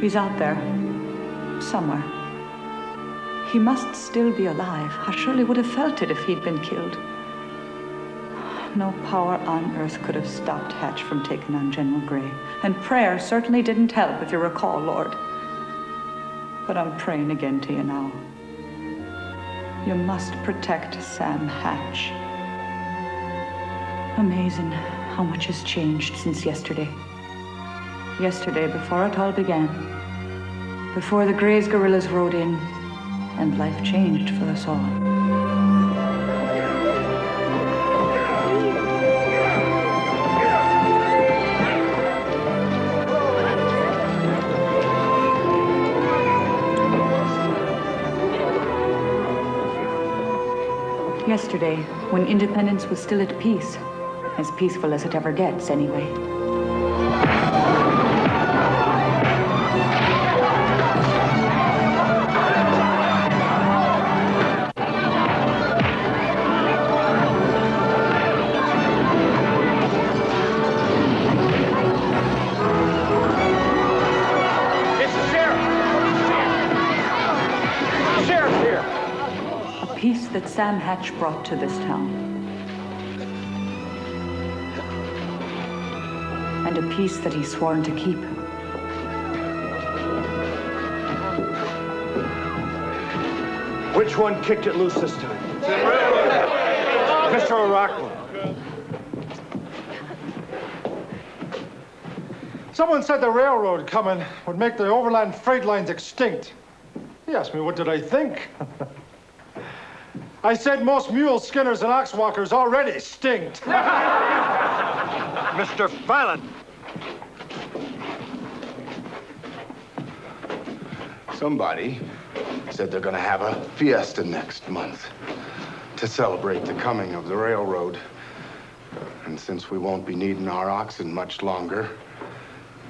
He's out there. Somewhere. He must still be alive. I surely would have felt it if he'd been killed. No power on earth could have stopped Hatch from taking on General Gray. And prayer certainly didn't help, if you recall, Lord. But I'm praying again to you now. You must protect Sam Hatch. Amazing how much has changed since yesterday. Yesterday, before it all began. Before the Gray's guerrillas rode in, and life changed for us all. Yesterday, when independence was still at peace, as peaceful as it ever gets, anyway. That Sam Hatch brought to this town. And a peace that he's sworn to keep. Which one kicked it loose this time? Mr. O'Rourke. Someone said the railroad coming would make the overland freight lines extinct. He asked me what did I think. I said most mule skinners and ox walkers already stinked. Mr. Fallon. Somebody said they're gonna have a fiesta next month to celebrate the coming of the railroad. And since we won't be needing our oxen much longer,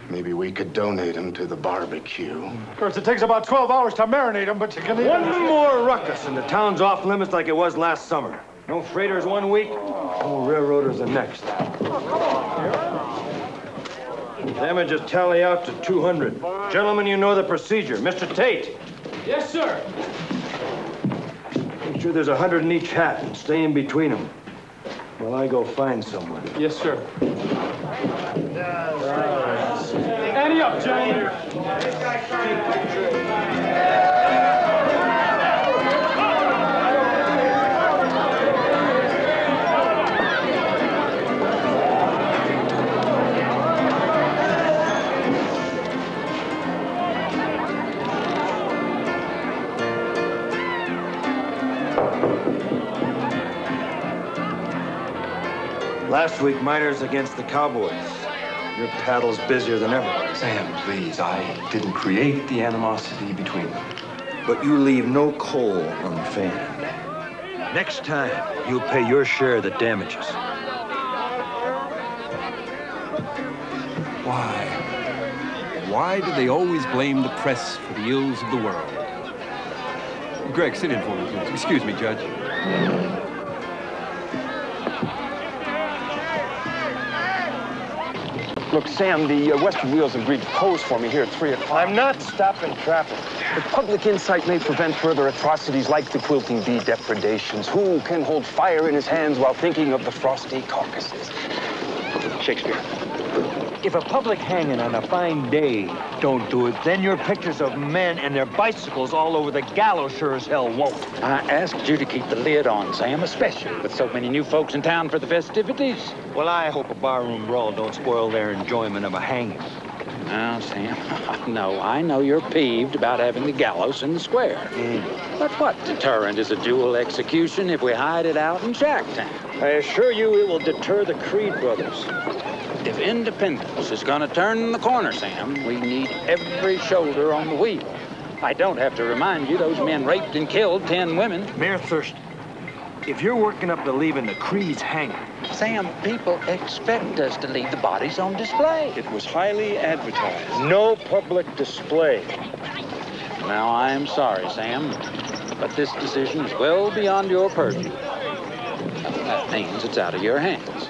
maybe we could donate them to the barbecue. Of course, it takes about 12 hours to marinate them, but you can eat One more ruckus and the town's off limits like it was last summer. No freighters 1 week, no railroaders the next. Damages tally out to 200. Gentlemen, you know the procedure. Mr. Tate. Yes, sir. Make sure there's 100 in each hat and stay in between them while I go find someone. Yes, sir. Ante up, gentlemen. Last week, miners against the cowboys. Your paddle's busier than ever. Sam, please, I didn't create the animosity between them. But you leave no coal unfanned. Next time, you'll pay your share of the damages. Why? Why do they always blame the press for the ills of the world? Greg, sit in for me, please. Excuse me, Judge. Look, Sam, the Western Wheels agreed to pose for me here at 3 o'clock. I'm not stopping traffic. But public insight may prevent further atrocities like the quilting bee depredations. Who can hold fire in his hands while thinking of the frosty Caucasus? Shakespeare. If a public hanging on a fine day don't do it, then your pictures of men and their bicycles all over the gallows sure as hell won't. I asked you to keep the lid on, Sam, especially with so many new folks in town for the festivities. Well, I hope a barroom brawl don't spoil their enjoyment of a hanging. Now, Sam, I know you're peeved about having the gallows in the square. But what deterrent is a dual execution if we hide it out in Shacktown? I assure you it will deter the Creed brothers. If independence is going to turn the corner, Sam, we need every shoulder on the wheel. I don't have to remind you those men raped and killed 10 women. Mayor Thurston, if you're working up to leaving the Creeds hanging... Sam, people expect us to leave the bodies on display. It was highly advertised. No public display. Now, I am sorry, Sam, but this decision is well beyond your purview. That means it's out of your hands.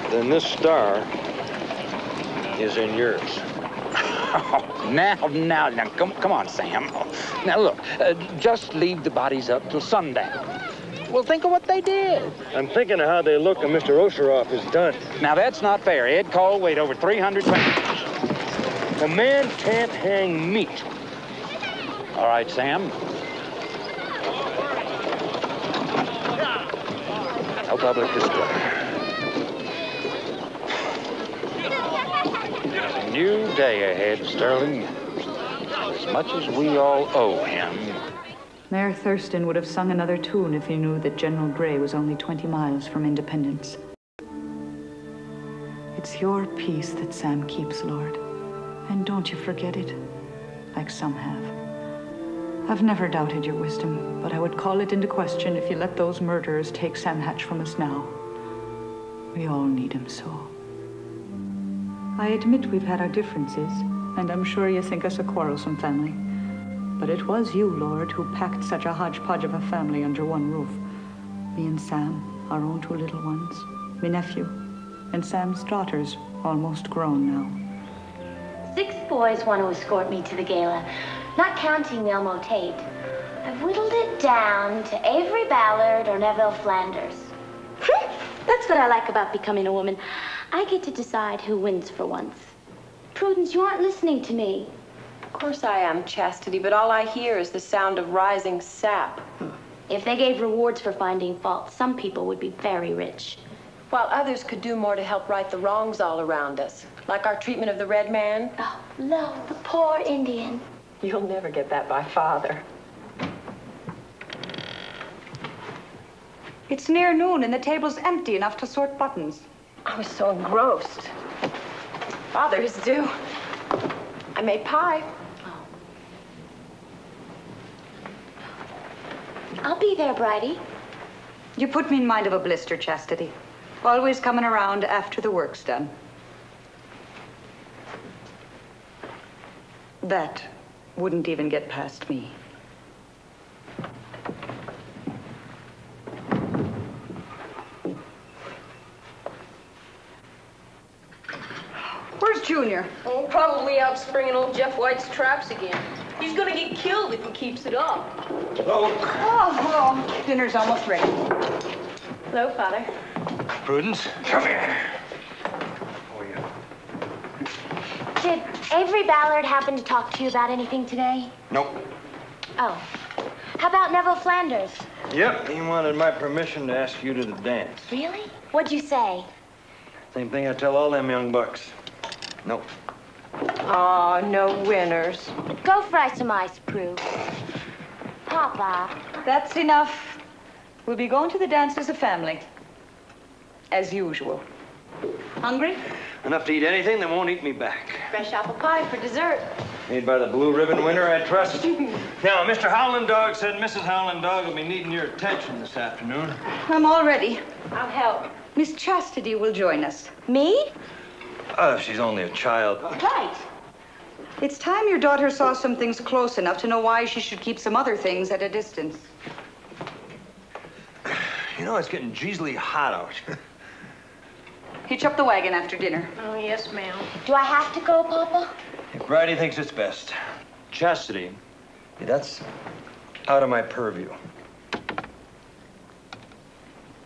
Then this star is in yours. Now, come on, Sam. Now, look, just leave the bodies up till sundown. Well, think of what they did. I'm thinking of how they look when Mr. Osheroff is done. Now, that's not fair. Ed Cole weighed over 300 pounds. A man can't hang meat. All right, Sam. No public display. There's a new day ahead, Sterling. As much as we all owe him. Mayor Thurston would have sung another tune if he knew that General Gray was only 20 miles from Independence. It's your peace that Sam keeps, Lord. And don't you forget it, like some have. I've never doubted your wisdom, but I would call it into question if you let those murderers take Sam Hatch from us now. We all need him so. I admit we've had our differences, and I'm sure you think us a quarrelsome family. But it was you, Lord, who packed such a hodgepodge of a family under one roof. Me and Sam, our own two little ones, me nephew, and Sam's daughters, almost grown now. 6 boys want to escort me to the gala, not counting Elmo Tate. I've whittled it down to Avery Ballard or Neville Flanders. That's what I like about becoming a woman. I get to decide who wins for once. Prudence, you aren't listening to me. Of course I am, Chastity, but all I hear is the sound of rising sap. If they gave rewards for finding fault, some people would be very rich. While others could do more to help right the wrongs all around us, like our treatment of the red man. Oh, no, the poor Indian. You'll never get that by Father. It's near noon and the table's empty enough to sort buttons. I was so engrossed. Father is due. I made pie. I'll be there, Bridie. You put me in mind of a blister, Chastity. Always coming around after the work's done. That wouldn't even get past me. Where's Junior? Oh, probably out springing old Jeff White's traps again. He's gonna get killed if he keeps it up. Hello. Oh, well, dinner's almost ready. Hello, Father. Prudence, come here. Did Avery Ballard happen to talk to you about anything today? Nope. Oh. How about Neville Flanders? Yep, he wanted my permission to ask you to the dance. Really? What'd you say? Same thing I tell all them young bucks. Nope. Aw, no winners. Go fry some ice, Prue. Papa. That's enough. We'll be going to the dance as a family. As usual. Hungry? Enough to eat anything that won't eat me back. Fresh apple pie for dessert. Made by the blue ribbon winner, I trust. Now, Mr. Howland Dog said Mrs. Howland Dog will be needing your attention this afternoon. I'm all ready. I'll help. Miss Chastity will join us. Me? Oh, she's only a child. Right. It's time your daughter saw some things close enough to know why she should keep some other things at a distance. You know, it's getting jeezily hot out. Hitch up the wagon after dinner. Oh, yes, ma'am. Do I have to go, Papa? If Bridie thinks it's best. Chastity, that's out of my purview.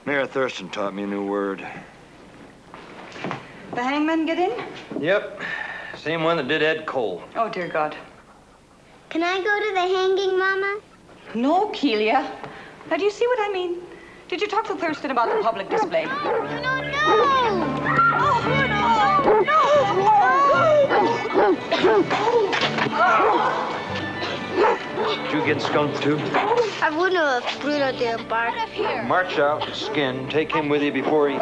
Mayor Thurston taught me a new word. The hangman get in? Yep. Same one that did Ed Cole. Oh, dear God. Can I go to the hanging, Mama? No, Keelia. Now, do you see what I mean? Did you talk to Thurston about the public display? Did you get skunked too? I wouldn't have if Bruno didn't bark. March out, skin, take him with you before he...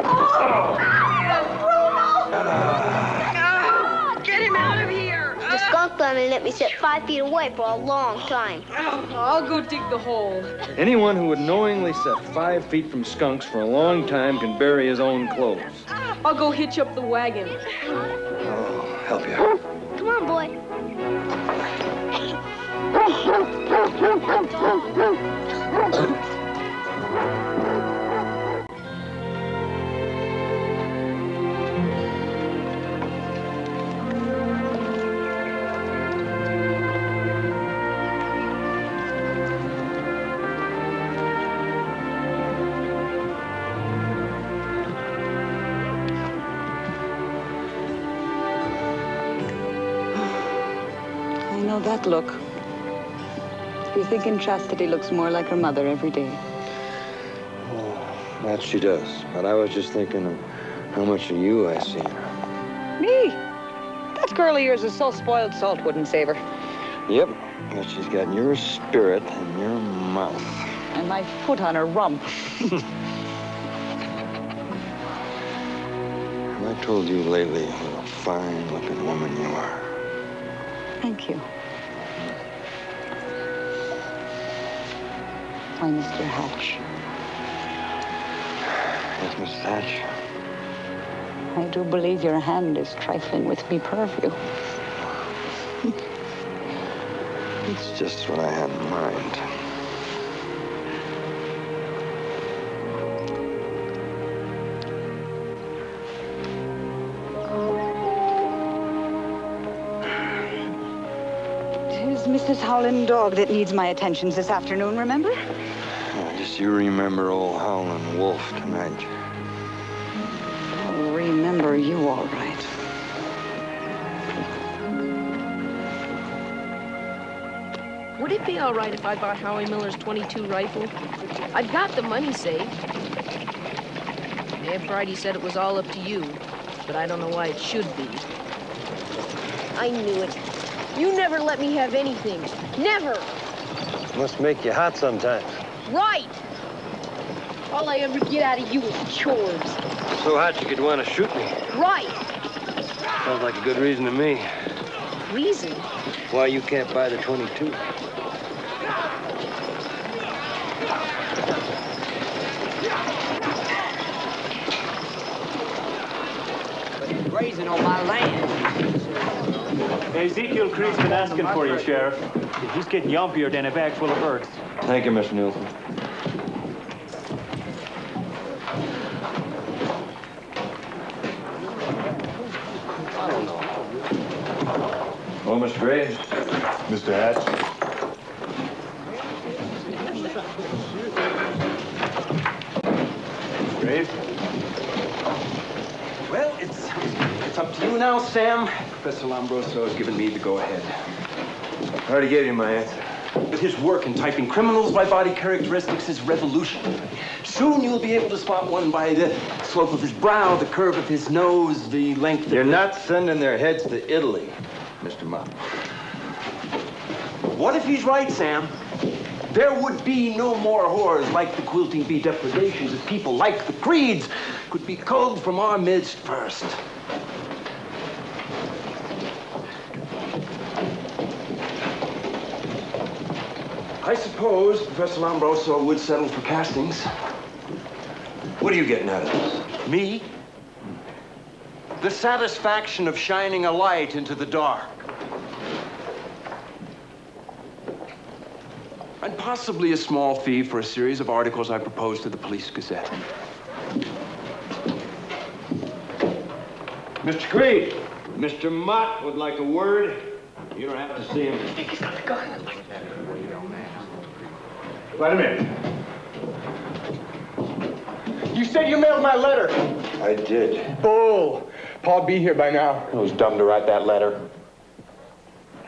Get him out of here! The skunk bunny let me sit 5 feet away for a long time. I'll go dig the hole. Anyone who would knowingly set 5 feet from skunks for a long time can bury his own clothes. I'll go hitch up the wagon. I'll help you. Come on, boy. know that look. You're thinking Chastity looks more like her mother every day. Oh, that she does. But I was just thinking of how much of you I see in her. Me? That girl of yours is so spoiled salt wouldn't save her. Yep, but she's got your spirit in your mouth. And my foot on her rump. I told you lately what a fine-looking woman you are. Thank you. Why, Mr. Hatch? Yes, Mrs. Hatch. I do believe your hand is trifling with me purview. It's just what I had in mind. Mrs. Howlin' Dog that needs my attentions this afternoon, remember? I guess you remember old Howlin' Wolf tonight. I'll remember you all right. Would it be all right if I bought Howie Miller's .22 rifle? I've got the money saved. Mayor Friday said it was all up to you, but I don't know why it should be. I knew it. You never let me have anything. Never. Must make you hot sometimes. Right. All I ever get out of you is chores. So hot you could want to shoot me. Right. Sounds like a good reason to me. Reason? Why you can't buy the .22. Grazing on my land. Ezekiel Creed's been asking for you, Sheriff. He's getting yumpier than a bag full of birds. Thank you, Mr. Nielsen. Oh, Mr. Graves. Mr. Hatch. Graves? Well, it's up to you now, Sam. Professor Lombroso has given me the go-ahead. I already gave you my answer. But his work in typing criminals by body characteristics is revolutionary. Soon you'll be able to spot one by the slope of his brow, the curve of his nose, the length of... You're not sending their heads to Italy, Mr. Mott. What if he's right, Sam? There would be no more horrors like the Quilting Bee depredations if people like the Creeds could be culled from our midst first. I suppose Professor Lombroso would settle for castings. What are you getting out of this? Me? The satisfaction of shining a light into the dark. And possibly a small fee for a series of articles I proposed to the Police Gazette. Mr. Creed, Mr. Mott would like a word. You don't have to see him. I think he's got the gun. Let him in. You said you mailed my letter. I did. Bull. Paw'd be here by now. It was dumb to write that letter.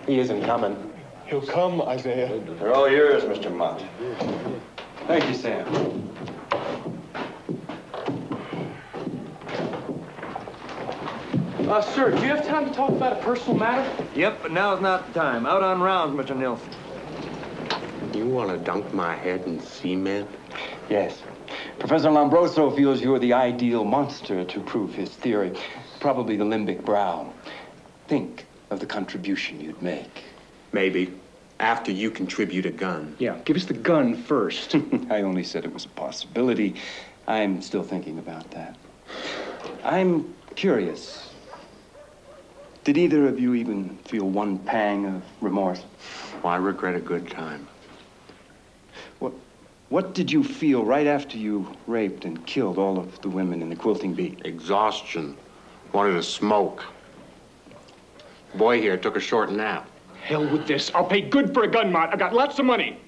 He isn't coming. He'll come, Isaiah. They're all yours, Mr. Mott. Thank you, Sam. Sir, do you have time to talk about a personal matter? Yep, but now's not the time. Out on rounds, Mr. Nielsen. You want to dunk my head in cement? Yes. Professor Lombroso feels you're the ideal monster to prove his theory. Probably the limbic brow. Think of the contribution you'd make. Maybe. After you contribute a gun. Yeah, give us the gun first. I only said it was a possibility. I'm still thinking about that. I'm curious. Did either of you even feel one pang of remorse? Well, I regret a good time. What did you feel right after you raped and killed all of the women in the Quilting Bee? Exhaustion. Wanted to smoke. The boy here took a short nap. Hell with this. I'll pay good for a gun, Mott. I've got lots of money.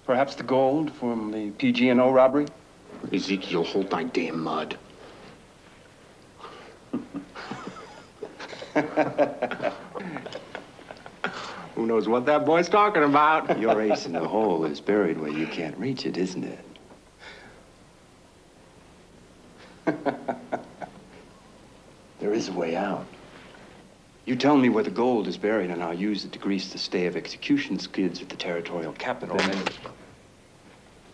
Perhaps the gold from the PG&O robbery? Ezekiel, hold thy damn mud. Who knows what that boy's talking about? Your ace in the hole is buried where you can't reach it, isn't it? There is a way out. You tell me where the gold is buried, and I'll use it to grease the stay of execution skids at the territorial capital.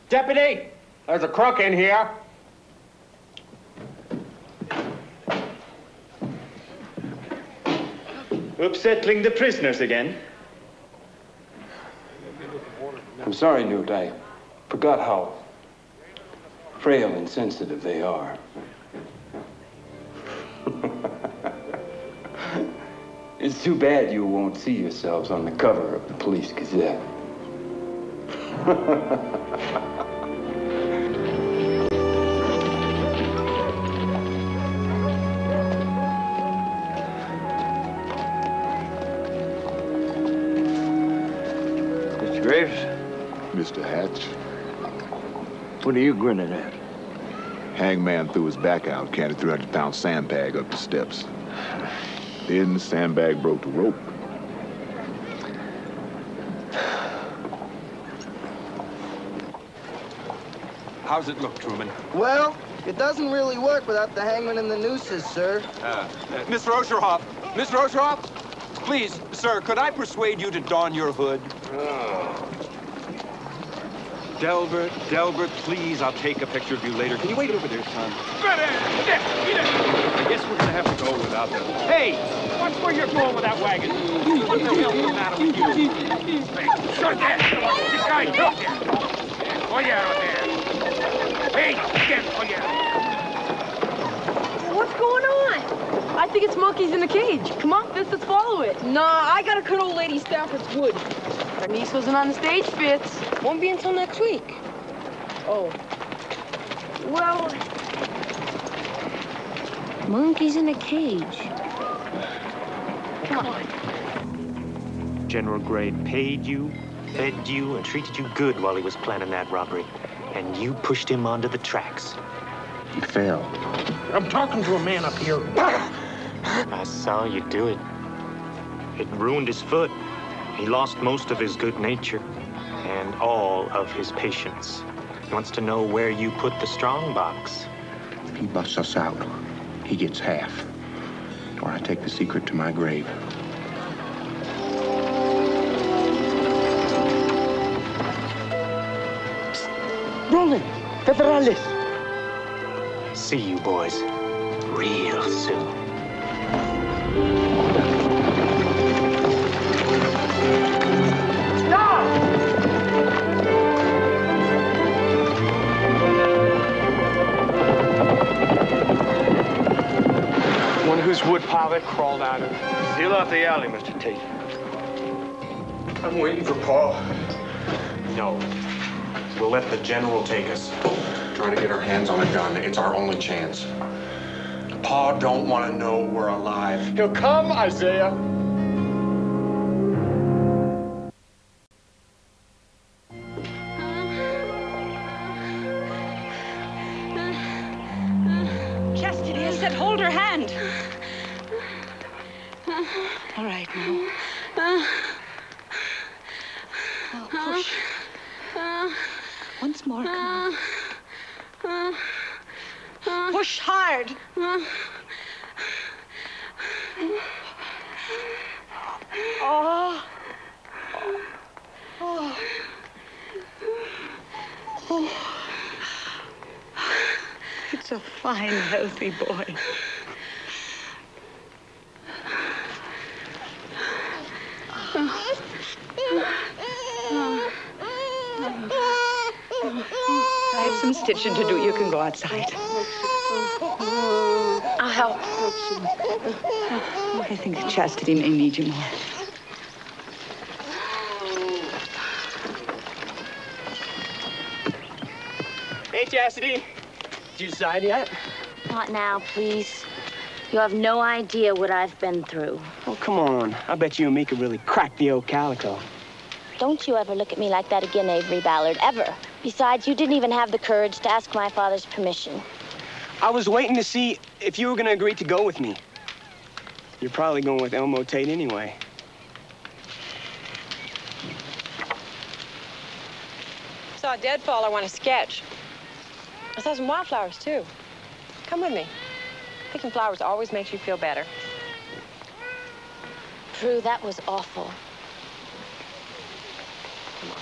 Deputy! There's a crook in here. Upsettling the prisoners again? I'm sorry, Newt. I forgot how frail and sensitive they are. It's too bad you won't see yourselves on the cover of the Police Gazette. Mr. Graves? Mr. Hatch. What are you grinning at? Hangman threw his back out, carried a 300-pound sandbag up the steps. Then the sandbag broke the rope. How's it look, Truman? Well, it doesn't really work without the hangman and the nooses, sir. Miss Rocherhoff! Miss Rocherhoff! Please, sir, could I persuade you to don your hood? Delbert, please, I'll take a picture of you later. Can you wait over there, son? I guess we're gonna have to go without them. Hey, watch where you're going with that wagon. What the hell's the matter with you? Hey, shut that! You guys, look there! Oh, yeah, out there! Hey, get, oh, yeah! What's going on? I think it's monkeys in a cage. Come on, let's follow it. Nah, I gotta cut old lady Stafford's wood. Our niece wasn't on the stage, Fitz. Won't be until next week. Oh. Well... Monkeys in a cage. Come on. General Gray paid you, fed you, and treated you good while he was planning that robbery. And you pushed him onto the tracks. He failed. I'm talking to a man up here. I saw you do it. It ruined his foot. He lost most of his good nature and all of his patience. He wants to know where you put the strong box. If he busts us out, he gets half. Or I take the secret to my grave. Roland, Federales. See you boys real soon. Whose wood pile that crawled out of? Seal off the alley, Mr. Tate. I'm waiting for Paul. No. We'll let the general take us. Trying to get our hands on a gun. It's our only chance. Pa don't want to know we're alive. He'll come, Isaiah. Chastity, I said hold her hand. All right, now. Now, push. Once more, come on. Push hard. Oh. Oh. Oh. It's a fine, healthy boy. I have some stitching to do. You can go outside. I'll help. I think Chastity may need you more. Hey, Chastity. Did you decide yet? Not now, please. You have no idea what I've been through. Oh, come on. I bet you and me could really crack the old calico. Don't you ever look at me like that again, Avery Ballard, ever. Besides, you didn't even have the courage to ask my father's permission. I was waiting to see if you were going to agree to go with me. You're probably going with Elmo Tate anyway. saw a deadfall I want to sketch. I saw some wildflowers, too. Come with me. Picking flowers always makes you feel better. Prue, that was awful. Come on.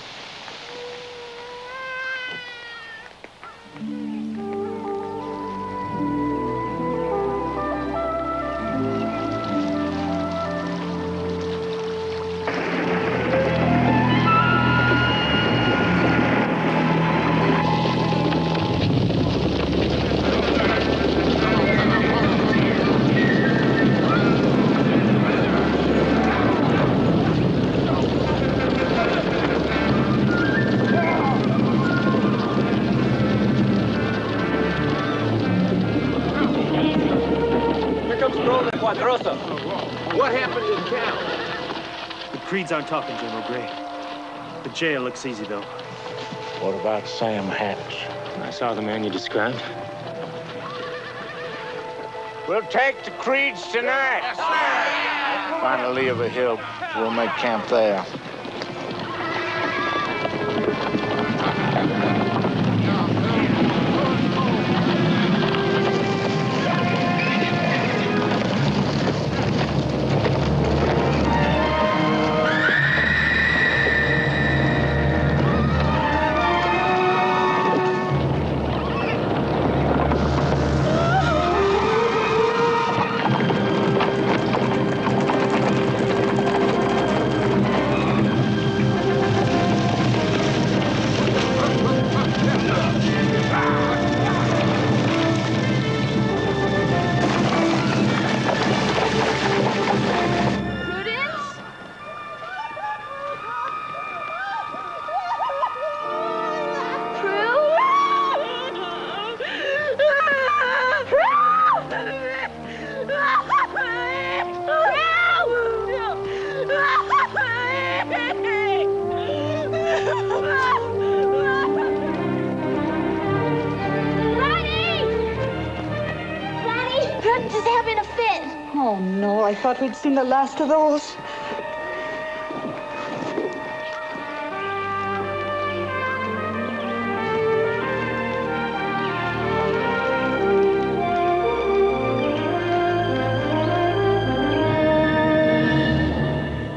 What happened in town? The Creeds aren't talking, General Gray. The jail looks easy, though. What about Sam Hatch? I saw the man you described. We'll take the Creeds tonight. Yes, sir. Find a lee of a hill. We'll make camp there. I thought we'd seen the last of those.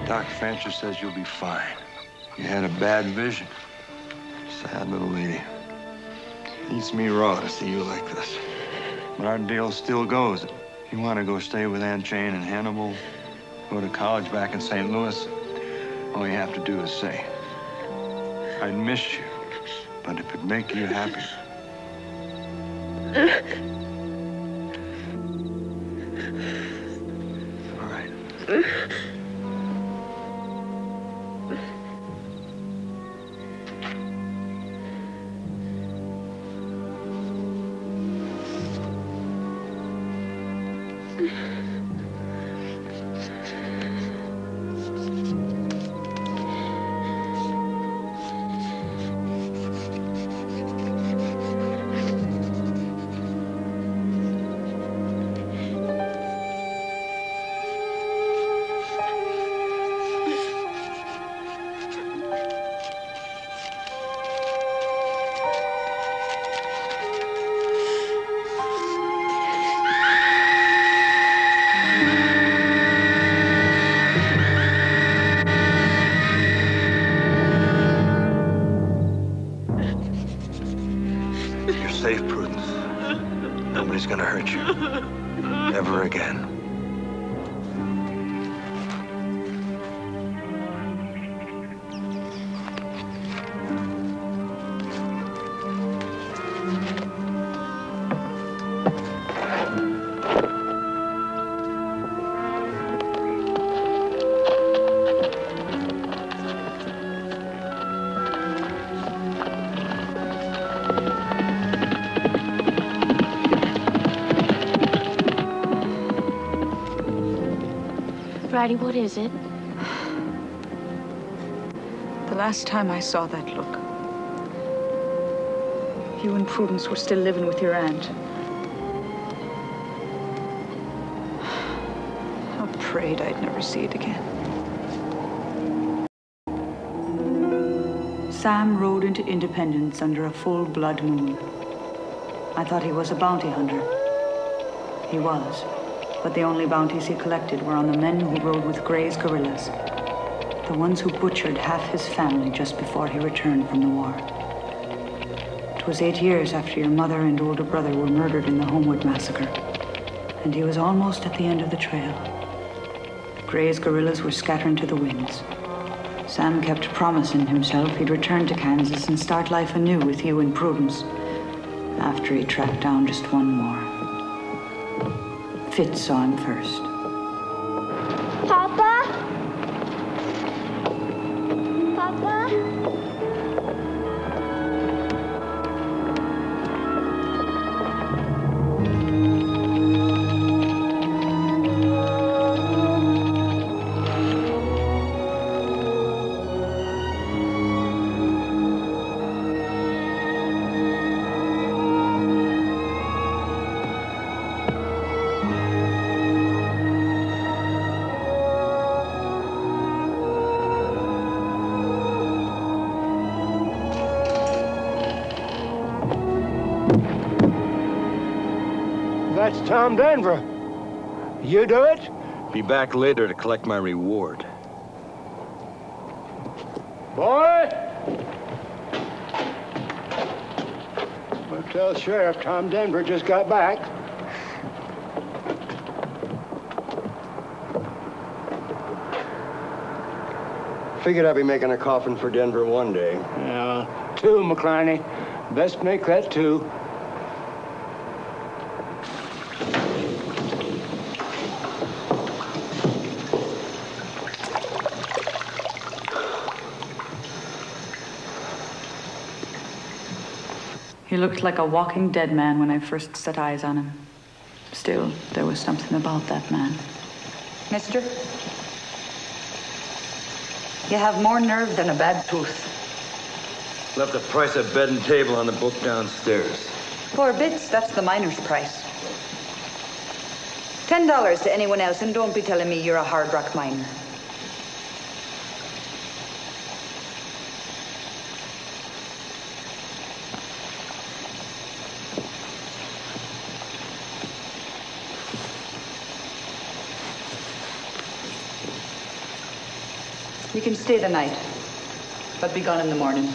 Dr. Fancher says you'll be fine. You had a bad vision. Sad little lady. Eats me raw to see you like this. But our deal still goes. If you want to go stay with Aunt Jane in Hannibal, go to college back in St. Louis, all you have to do is say, I'd miss you, but if it'd make you happy. All right. Safe, Prudence. Nobody's gonna hurt you. Ever again. Bridie, what is it? The last time I saw that look, you and Prudence were still living with your aunt. I prayed I'd never see it again. Sam rode into Independence under a full blood moon. I thought he was a bounty hunter. He was, but the only bounties he collected were on the men who rode with Gray's guerrillas, the ones who butchered half his family just before he returned from the war. It was 8 years after your mother and older brother were murdered in the Homewood Massacre, and he was almost at the end of the trail. Gray's guerrillas were scattering to the winds. Sam kept promising himself he'd return to Kansas and start life anew with you and Prudence, after he tracked down just one more. Fitz saw him first. Papa? Papa? That's Tom Denver. You do it? Be back later to collect my reward. Boy! Well, tell Sheriff Tom Denver just got back. Figured I'd be making a coffin for Denver one day. Yeah, 2, McClarney. Best make that 2. He looked like a walking dead man when I first set eyes on him. Still, there was something about that man. Mister? You have more nerve than a bad tooth. Left the price of bed and table on the book downstairs. 4 bits, that's the miner's price. $10 to anyone else, and don't be telling me you're a hard rock miner. You can stay the night, but be gone in the morning.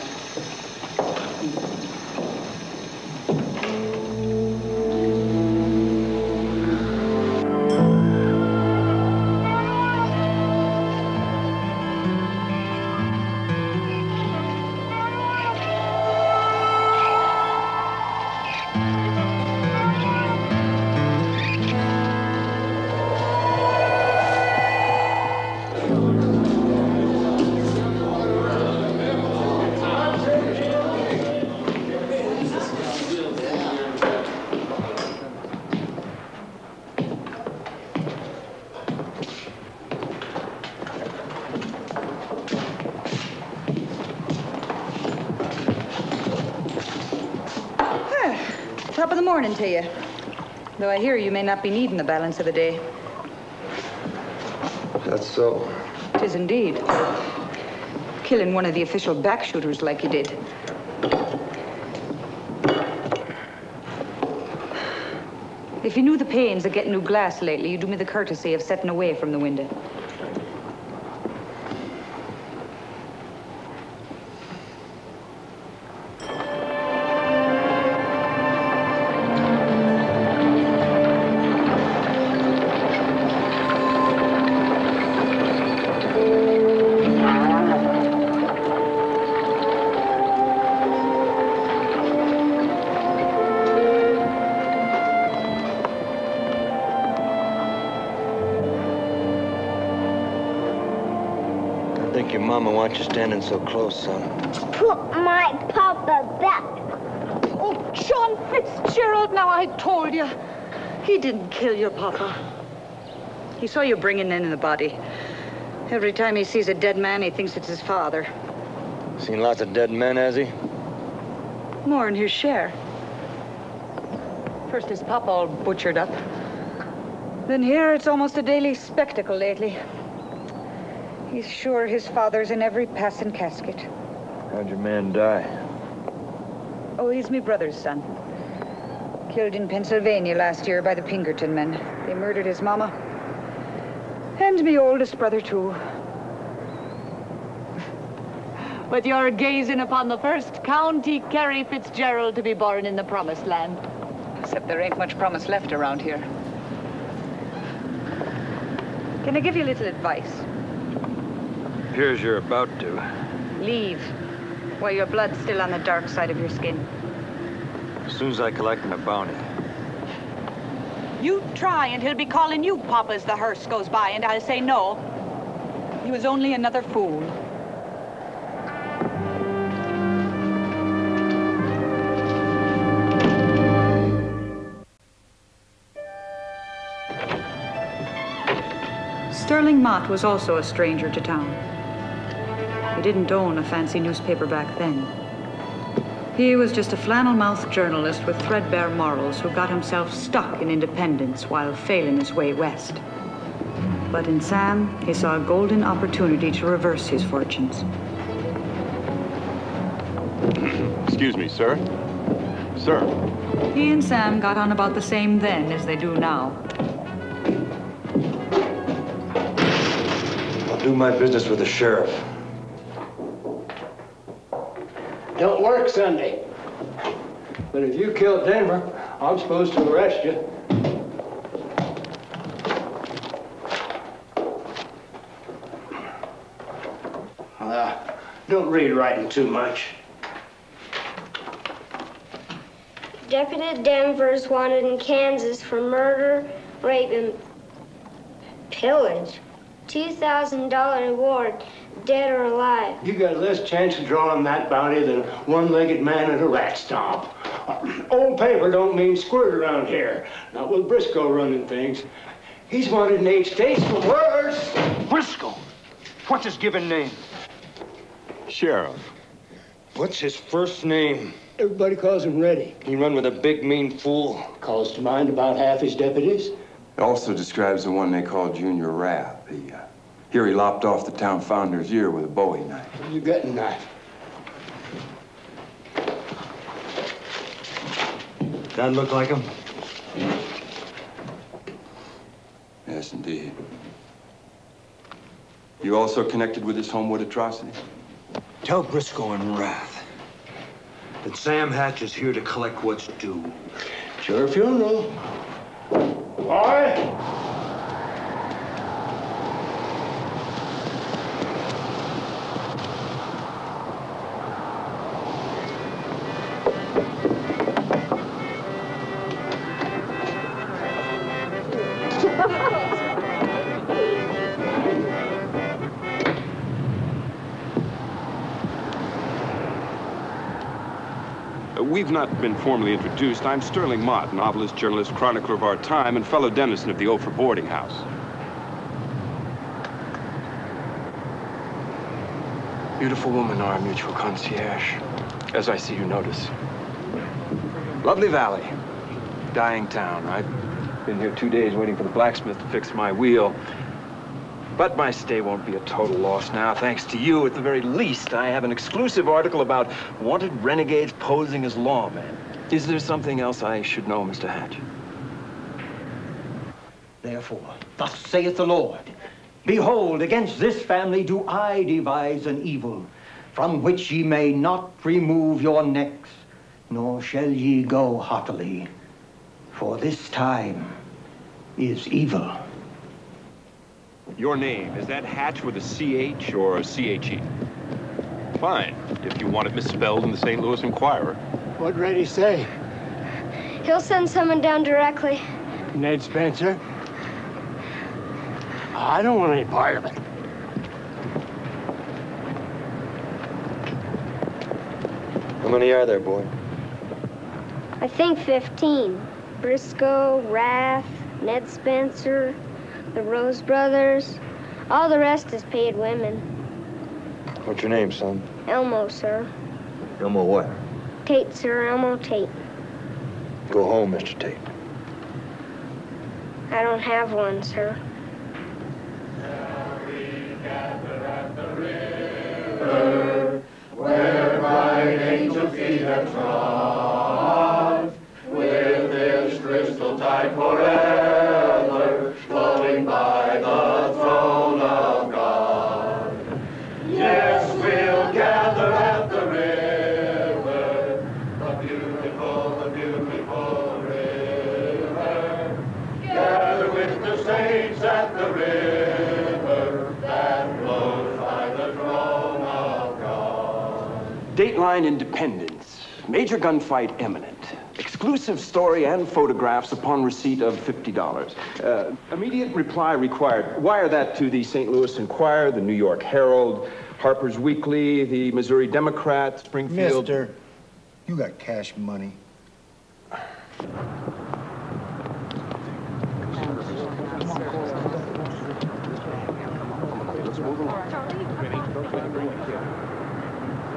Top of the morning to you. Though I hear you may not be needing the balance of the day. That's so. 'Tis indeed. Killing one of the official backshooters like you did. If you knew the pains of getting new glass lately, you'd do me the courtesy of setting away from the window. Your mama wants you standing so close, son. Put my papa back. Oh, John Fitzgerald, now I told you. He didn't kill your papa. He saw you bringing in the body. Every time he sees a dead man, he thinks it's his father. Seen lots of dead men, has he? More than his share. First his papa all butchered up. Then here it's almost a daily spectacle lately. He's sure his father's in every passing casket. How'd your man die? Oh, he's my brother's son. Killed in Pennsylvania last year by the Pinkerton men. They murdered his mama. And me oldest brother, too. But you're gazing upon the first County Kerry Fitzgerald to be born in the Promised Land. Except there ain't much promise left around here. Can I give you a little advice? Appears you're about to. Leave, while your blood's still on the dark side of your skin. As soon as I collect my bounty. You try, and he'll be calling you Papa as the hearse goes by, and I'll say no. He was only another fool. Sterling Mott was also a stranger to town. He didn't own a fancy newspaper back then. He was just a flannel-mouthed journalist with threadbare morals who got himself stuck in independence while failing his way west. But in Sam, he saw a golden opportunity to reverse his fortunes. Excuse me, sir. Sir. He and Sam got on about the same then as they do now. I'll do my business with the sheriff. Don't work Sunday. But if you killed Denver, I'm supposed to arrest you. Don't read writing too much. Deputy Denver's wanted in Kansas for murder, rape, and pillage. $2,000 reward, dead or alive. You got less chance of drawing that bounty than a one-legged man at a rat stomp. Old paper don't mean squirt around here. Not with Briscoe running things. He's wanted in 8 states for worse. Briscoe? What's his given name? Sheriff. What's his first name? Everybody calls him Reddy. He run with a big, mean fool. Calls to mind about half his deputies. It also describes the one they call Junior Rath. Here he lopped off the town founder's ear with a Bowie knife. You got a knife. That look like him? Yes, indeed. You also connected with this Homewood atrocity? Tell Briscoe and Rath that Sam Hatch is here to collect what's due. Sure funeral. All right. We've not been formally introduced. I'm Sterling Mott, novelist, journalist, chronicler of our time, and fellow denizen of the Ophir boarding house. Beautiful woman, our mutual concierge, as I see you notice. Lovely valley, dying town. I've been here 2 days waiting for the blacksmith to fix my wheel. But my stay won't be a total loss now, thanks to you. At the very least, I have an exclusive article about wanted renegades posing as lawmen. Is there something else I should know, Mr. Hatch? Therefore, thus saith the Lord, behold, against this family do I devise an evil, from which ye may not remove your necks, nor shall ye go haughtily. For this time is evil. Your name, is that Hatch with a C-H or a C-H-E? Fine, if you want it misspelled in the St. Louis Enquirer. What'd Reddy say? He'll send someone down directly. Ned Spencer? I don't want any part of it. How many are there, boy? I think 15. Briscoe, Rath, Ned Spencer, the Rose Brothers. All the rest is paid women. What's your name, son? Elmo, sir. Elmo what? Tate, sir. Elmo Tate. Go home, Mr. Tate. I don't have one, sir. Where Yes, we'll gather at the river, the beautiful river. Gather with the saints at the river that flows by the throne of God. Dateline Independence. Major gunfight imminent. Exclusive story and photographs upon receipt of $50. Immediate reply required. Wire that to the St. Louis Enquirer, the New York Herald, Harper's Weekly, the Missouri Democrat, Springfield. Mister, you got cash money.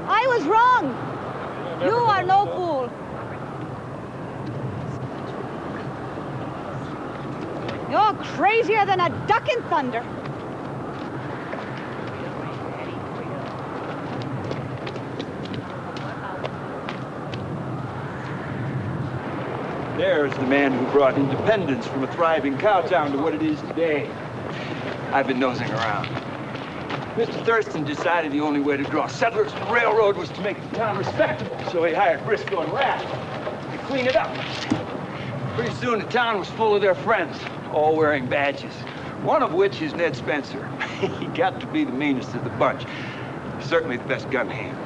I was wrong. You are no fool. You're crazier than a duck in thunder. There's the man who brought independence from a thriving cow town to what it is today. I've been nosing around. Mr. Thurston decided the only way to draw settlers to the railroad was to make the town respectable, so he hired Briscoe and Rath to clean it up. Pretty soon the town was full of their friends, all wearing badges, one of which is Ned Spencer. He got to be the meanest of the bunch, certainly the best gun hand.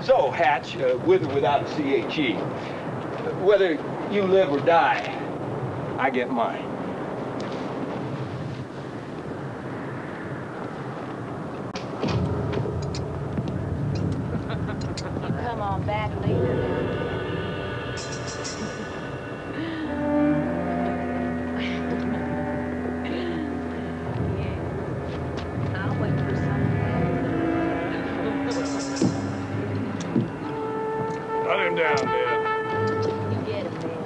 So, Hatch, with or without a CHE, whether you live or die, I get mine. Come on back later. I'll wait for Cut him down, Dad. you get him, man.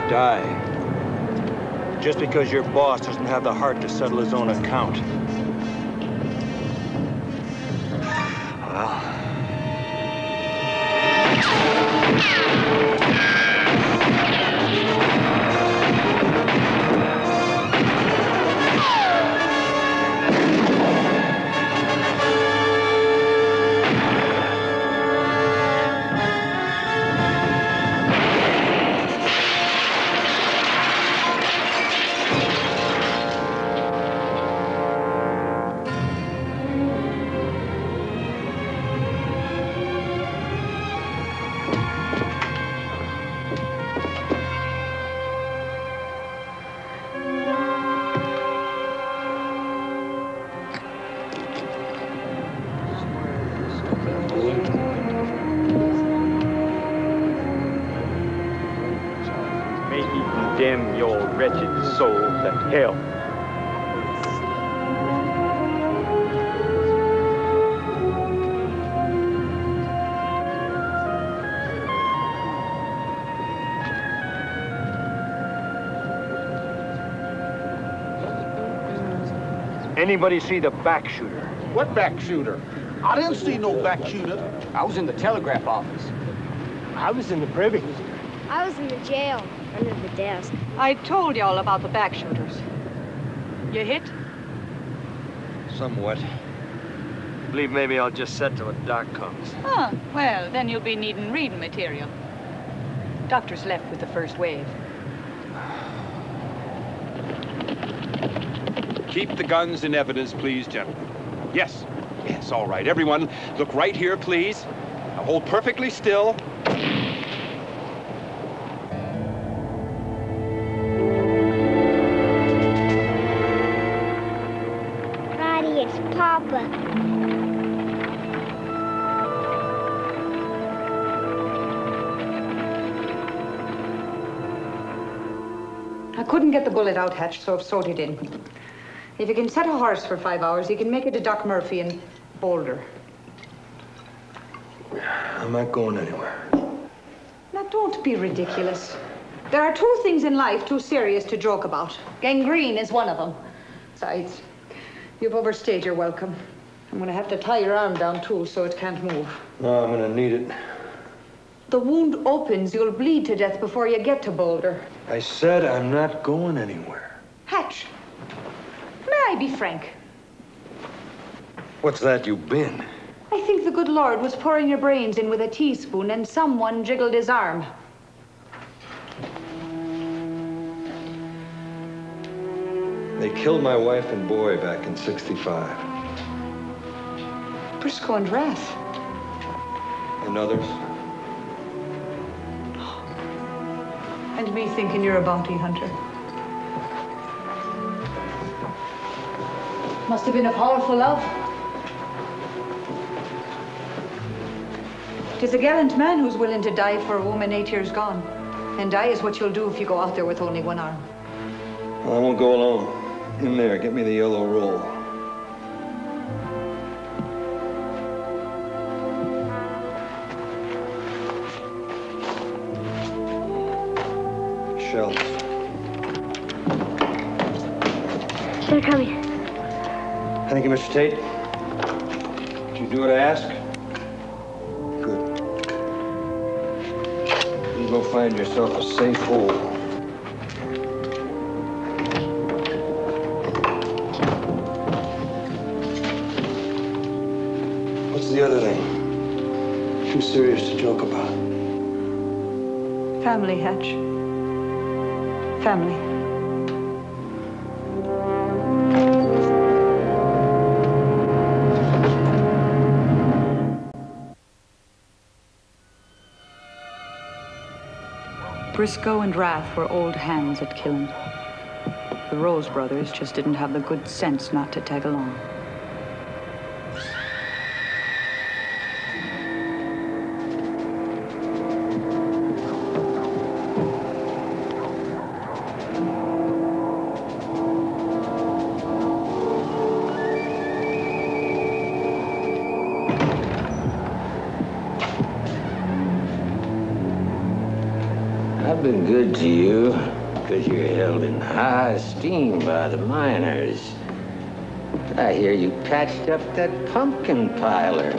Die. Just because your boss doesn't have the heart to settle his own account. Well. Condemn your wretched soul to hell. Anybody see the back shooter? What back shooter? I didn't see no back shooter. I was in the telegraph office. I was in the privy. I was in the jail, under the desk. I told y'all about the back shooters. You hit? Somewhat. I believe maybe I'll just set till the doc comes. Huh. Well, then you'll be needing reading material. Doctor's left with the first wave. Keep the guns in evidence, please, gentlemen. Yes, yes, all right. Everyone, look right here, please. Now hold perfectly still. Roddy, it's Papa. couldn't get the bullet out, Hatch, so I've sewed it in. If you can set a horse for 5 hours, you can make it to Doc Murphy in Boulder. I'm not going anywhere. Now, don't be ridiculous. There are 2 things in life too serious to joke about. Gangrene is one of them. Besides, you've overstayed your welcome. I'm going to have to tie your arm down, too, so it can't move. No, I'm going to need it. The wound opens, you'll bleed to death before you get to Boulder. I said I'm not going anywhere. Hatch, may I be frank? What's that you've been? I think the good Lord was pouring your brains in with a teaspoon and someone jiggled his arm. They killed my wife and boy back in '65. Briscoe and Rath. And others. And me thinking you're a bounty hunter. Must have been a powerful love. 'Tis a gallant man who's willing to die for a woman 8 years gone. And die is what you'll do if you go out there with only one arm. Well, I won't go alone. In there, get me the yellow roll. Shells. They're coming. Thank you, Mr. Tate. Did you do what I asked? Good. You go find yourself a safe hole. What's the other thing? Too serious to joke about. Family, Hatch. Family. Briscoe and Rath were old hands at killing. The Rose brothers just didn't have the good sense not to tag along. I've been good to you because you're held in high esteem by the miners. I hear you patched up that pumpkin piler.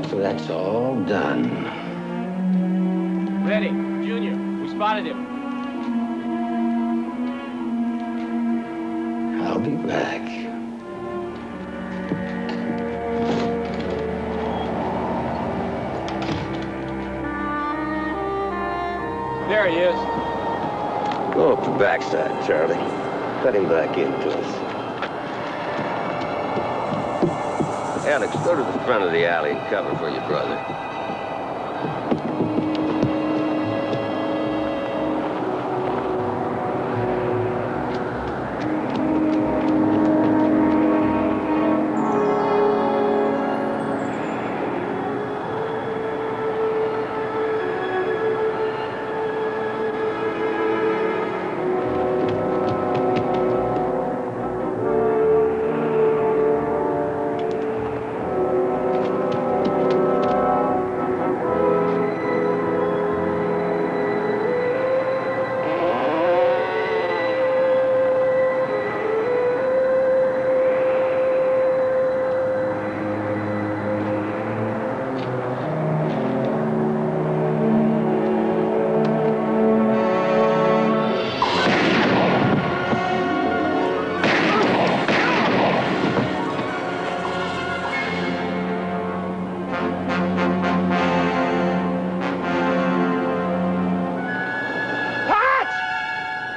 So that's all done. Ready, Junior. We spotted him. I'll be back. There he is. Go up the backside, Charlie. Let him back into us. Alex, go to the front of the alley and cover for your brother.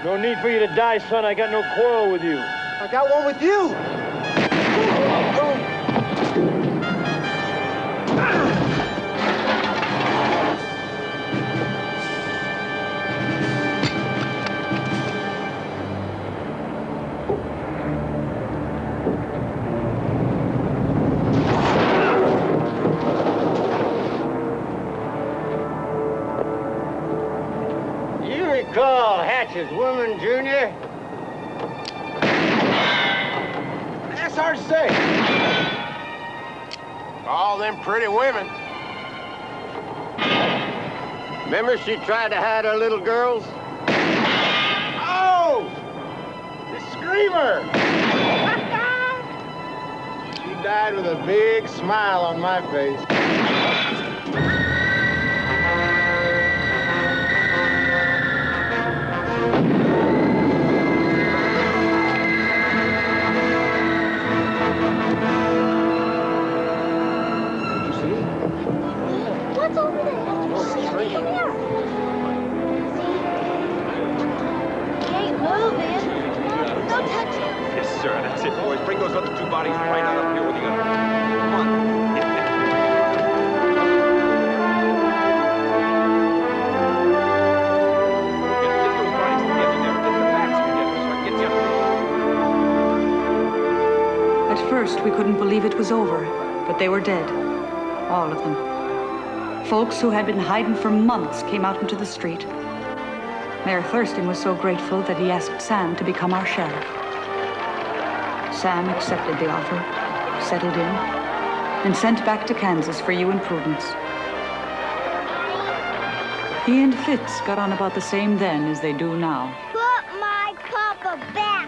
No need for you to die, son. I got no quarrel with you. I got one with you. You recall Hatch's woman, Junior. That's hard to say. All them pretty women. Remember she tried to hide her little girls? Oh! The screamer! She died with a big smile on my face. What's over there? Come here. He ain't moving. Don't touch him. Yes, sir. That's it, boys. Bring those other 2 bodies right out up here with you. Come on. Get those bodies together. Never get the backs together so I can get you. At first, we couldn't believe it was over, but they were dead. All of them. Folks who had been hiding for months came out into the street. Mayor Thurston was so grateful that he asked Sam to become our sheriff. Sam accepted the offer, settled in, and sent back to Kansas for you and Prudence. He and Fitz got on about the same then as they do now. Put my papa back.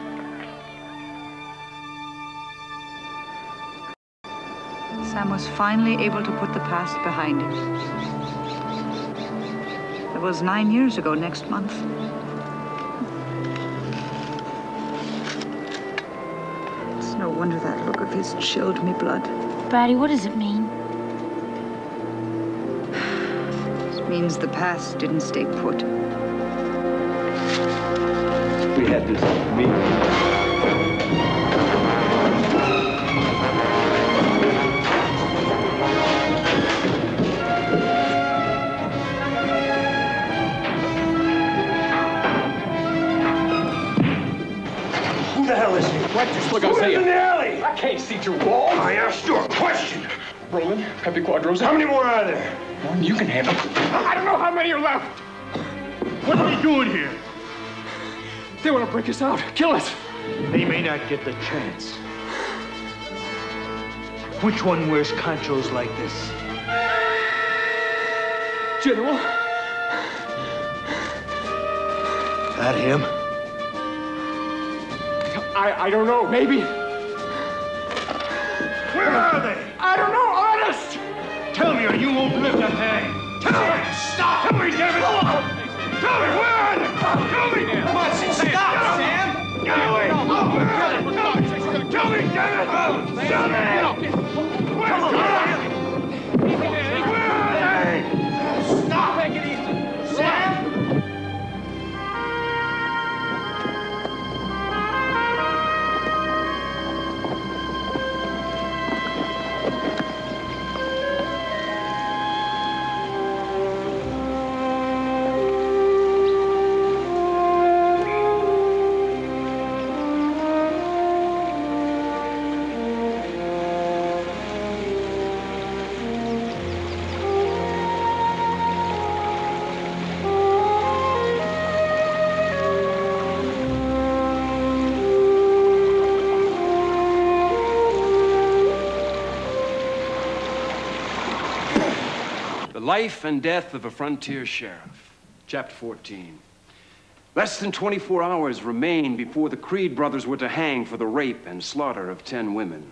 Sam was finally able to put the past behind him. It was 9 years ago next month. It's no wonder that look of his chilled me blood. Braddy, what does it mean? It means the past didn't stay put. We had this meeting. Who the hell is he? What? Just look, Who's in the alley? I can't see through walls. I asked you a question. Roland, Pepe Quadros. How many more are there? One you can handle. I don't know how many are left. What are they doing here? They want to break us out, kill us. They may not get the chance. Which one wears conchos like this? General. That him? I don't know, maybe. Where are they? I don't know, honest. Tell me or you won't live to hang. Tell me! Stop! Tell me, damn it! Tell me, where are they? Tell me! Come on, stop, Sam! Get away! Tell me, damn it! Tell me! Where are they? Stop! Take it easy. Sam! The Life and Death of a Frontier Sheriff, Chapter 14. Less than 24 hours remained before the Creed brothers were to hang for the rape and slaughter of 10 women.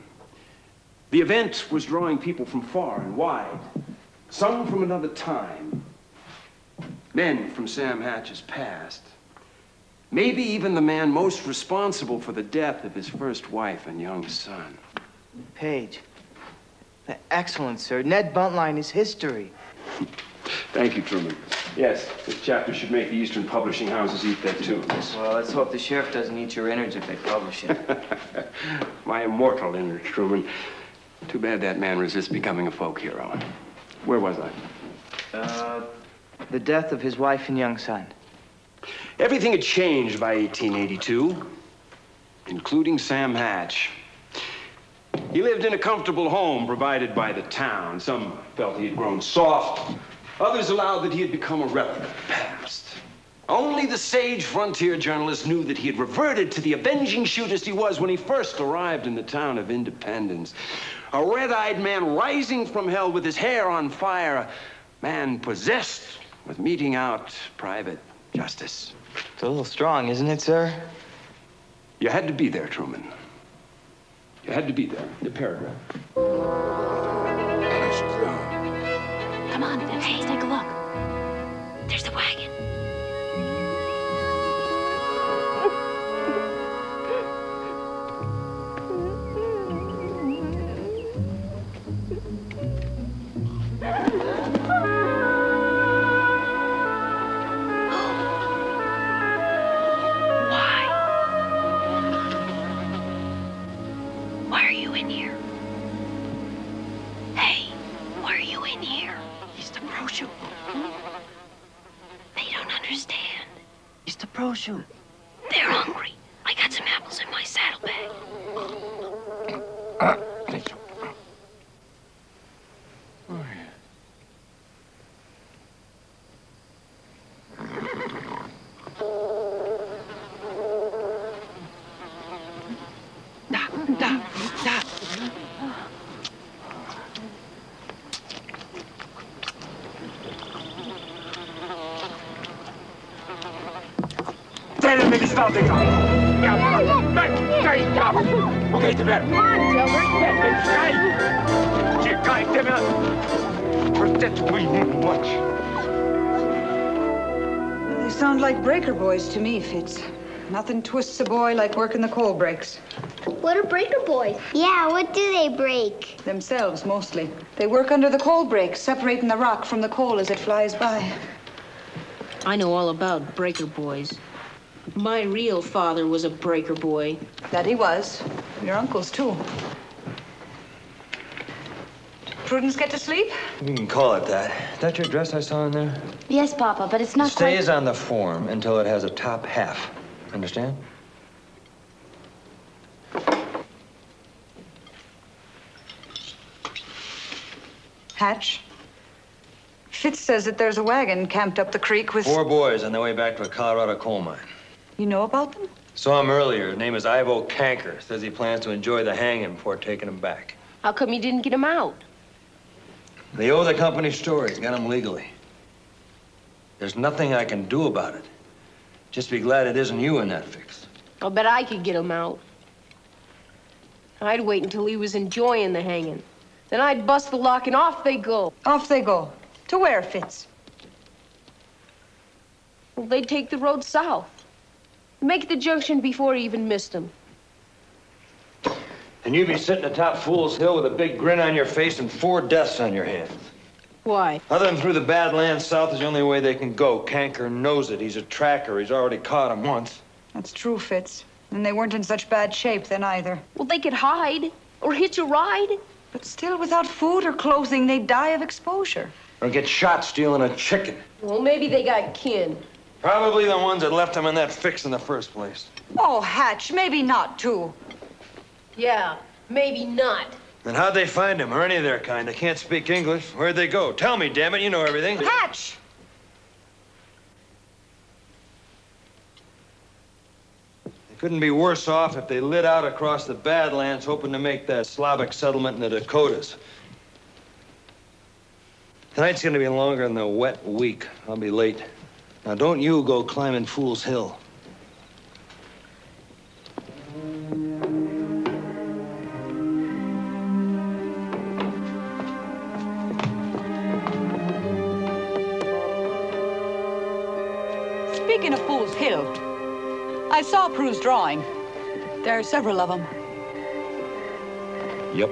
The event was drawing people from far and wide, some from another time, men from Sam Hatch's past, maybe even the man most responsible for the death of his first wife and young son. Page. Excellent, sir. Ned Buntline is history. Thank you, Truman. Yes, this chapter should make the Eastern publishing houses eat their tunes. Well, let's hope the sheriff doesn't eat your innards if they publish it. My immortal innards, Truman. Too bad that man resists becoming a folk hero. Where was I? The death of his wife and young son. Everything had changed by 1882, including Sam Hatch. He lived in a comfortable home provided by the town. Some felt he had grown soft. Others allowed that he had become a relic of the past. Only the sage frontier journalist knew that he had reverted to the avenging shootist he was when he first arrived in the town of Independence. A red-eyed man rising from hell with his hair on fire. A man possessed with meting out private justice. It's a little strong, isn't it, sir? You had to be there, Truman. You had to be there. The paragraph. Come on, hey, take a look. There's the wagon. Why are you in here? Hey, why are you in here? He's the brochure. They don't understand. He's the brochure. They're hungry. I got some apples in my saddlebag. Stop the car! Okay, to bed. Come on, They sound like breaker boys to me, Fitz. Nothing twists a boy like working the coal breaks. What are breaker boys? Yeah, what do they break? Themselves, mostly. They work under the coal breaks, separating the rock from the coal as it flies by. I know all about breaker boys. My real father was a breaker boy. That he was. Your uncle's, too. Prudence get to sleep? You can call it that. Is that your dress I saw in there? Yes, Papa, but it's not It stays on the form until it has a top half. Understand? Hatch? Fitz says that there's a wagon camped up the creek with... 4 boys on their way back to a Colorado coal mine. You know about them? Saw him earlier. His name is Ivo Kanker. Says he plans to enjoy the hanging before taking him back. How come you didn't get him out? They owe the company stories. Got him legally. There's nothing I can do about it. Just be glad it isn't you in that fix. I'll bet I could get him out. I'd wait until he was enjoying the hanging. Then I'd bust the lock and off they go. Off they go. To where, Fitz? Well, they'd take the road south. Make the junction before he even missed him. And you'd be sitting atop Fool's Hill with a big grin on your face and 4 deaths on your hands. Why? Other than through the bad land south is the only way they can go. Kanker knows it. He's a tracker. He's already caught him once. That's true, Fitz. And they weren't in such bad shape then either. Well, they could hide or hitch a ride. But still, without food or clothing, they'd die of exposure. Or get shot stealing a chicken. Well, maybe they got kin. Probably the ones that left him in that fix in the first place. Oh, Hatch, maybe not, too. Yeah, maybe not. Then how'd they find him, or any of their kind? They can't speak English. Where'd they go? Tell me, damn it, you know everything. Hatch! They couldn't be worse off if they lit out across the Badlands, hoping to make that Slavic settlement in the Dakotas. Tonight's gonna be longer than the wet week. I'll be late. Now, don't you go climbing Fool's Hill. Speaking of Fool's Hill, I saw Prue's drawing. There are several of them. Yep.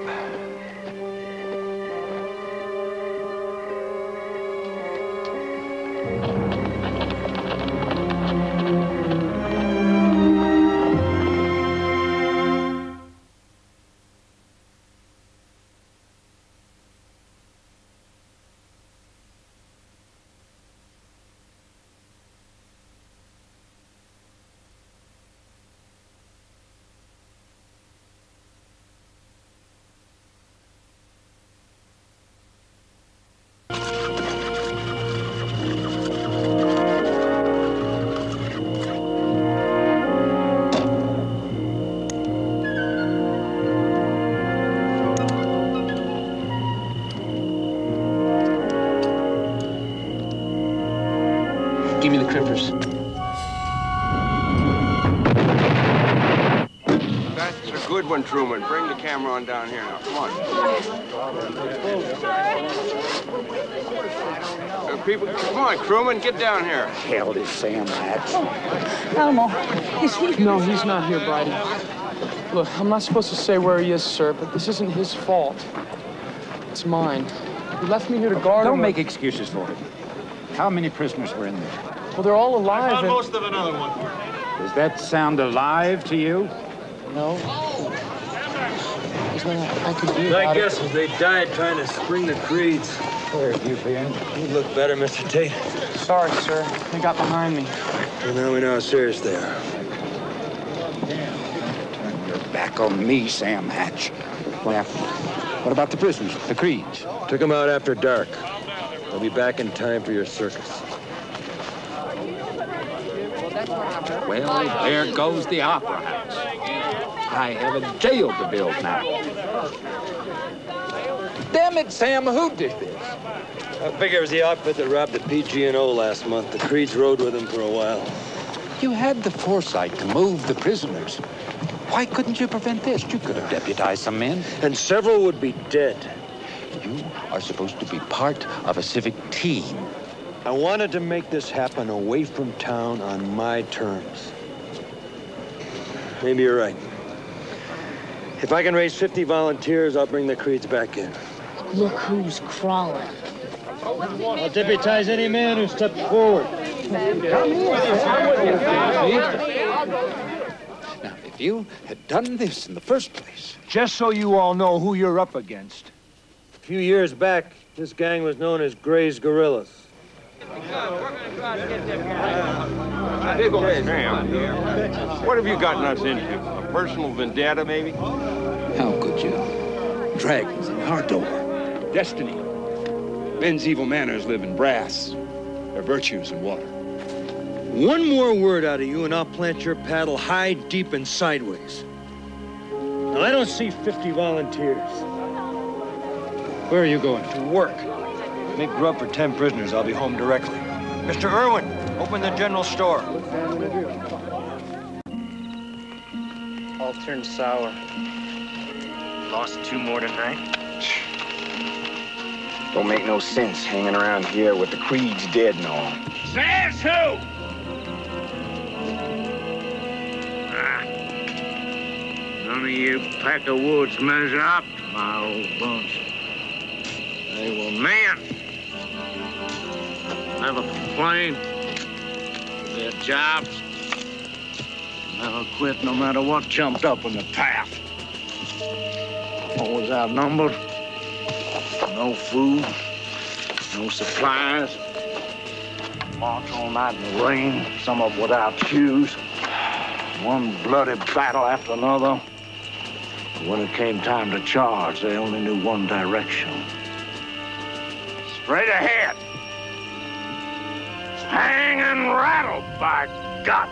Give me the crimpers. That's a good one, Truman. Bring the camera on down here now. Come on. People, come on, crewman, get down here. Hell, this Sam Hatch. Elmo, is he? No, he's not here, Bridie. Look, I'm not supposed to say where he is, sir, but this isn't his fault. It's mine. He left me here to guard him. Don't make excuses for him. How many prisoners were in there? Well, they're all alive. I found most of another one. Does that sound alive to you? No. There's nothing I could do. My guess is they died trying to spring the creeds. Where have you been? You look better, Mr. Tate. Sorry, sir. They got behind me. Well, now we know how serious they are. Turn your back on me, Sam Hatch. What about the prisoners, the creeds? Took them out after dark. They'll be back in time for your circus. Well, there goes the Opera House. I have a jail to build now. Damn it, Sam, who did this? I figure it was the outfit that robbed the PG&O last month. The Creeds rode with him for a while. You had the foresight to move the prisoners. Why couldn't you prevent this? You could have deputized some men. And several would be dead. You are supposed to be part of a civic team. I wanted to make this happen away from town on my terms. Maybe you're right. If I can raise 50 volunteers, I'll bring the Creeds back in. Look who's crawling. I'll deputize any man who steps forward. Now, if you had done this in the first place... Just so you all know who you're up against. A few years back, this gang was known as Gray's Gorillas. Hey, Sam, what have you gotten us into? A personal vendetta, maybe? How could you? Dragons in our door. Destiny. Men's evil manners live in brass. Their virtues in water. One more word out of you and I'll plant your paddle high, deep, and sideways. Now, I don't see 50 volunteers. Where are you going? To work. Make grub for 10 prisoners. I'll be home directly. Mr. Irwin, open the general store. All turned sour. Lost 2 more tonight. Don't make no sense hanging around here with the Creeds dead and all. Says who? None of you pack of woods measure up to my old bunch. They were men. Never complained. Their jobs. Never quit no matter what jumped up in the path. Always outnumbered. No food. No supplies. March all night in the rain. Some of them without shoes. One bloody battle after another. When it came time to charge, they only knew one direction. Straight ahead. Hang and rattle, by God.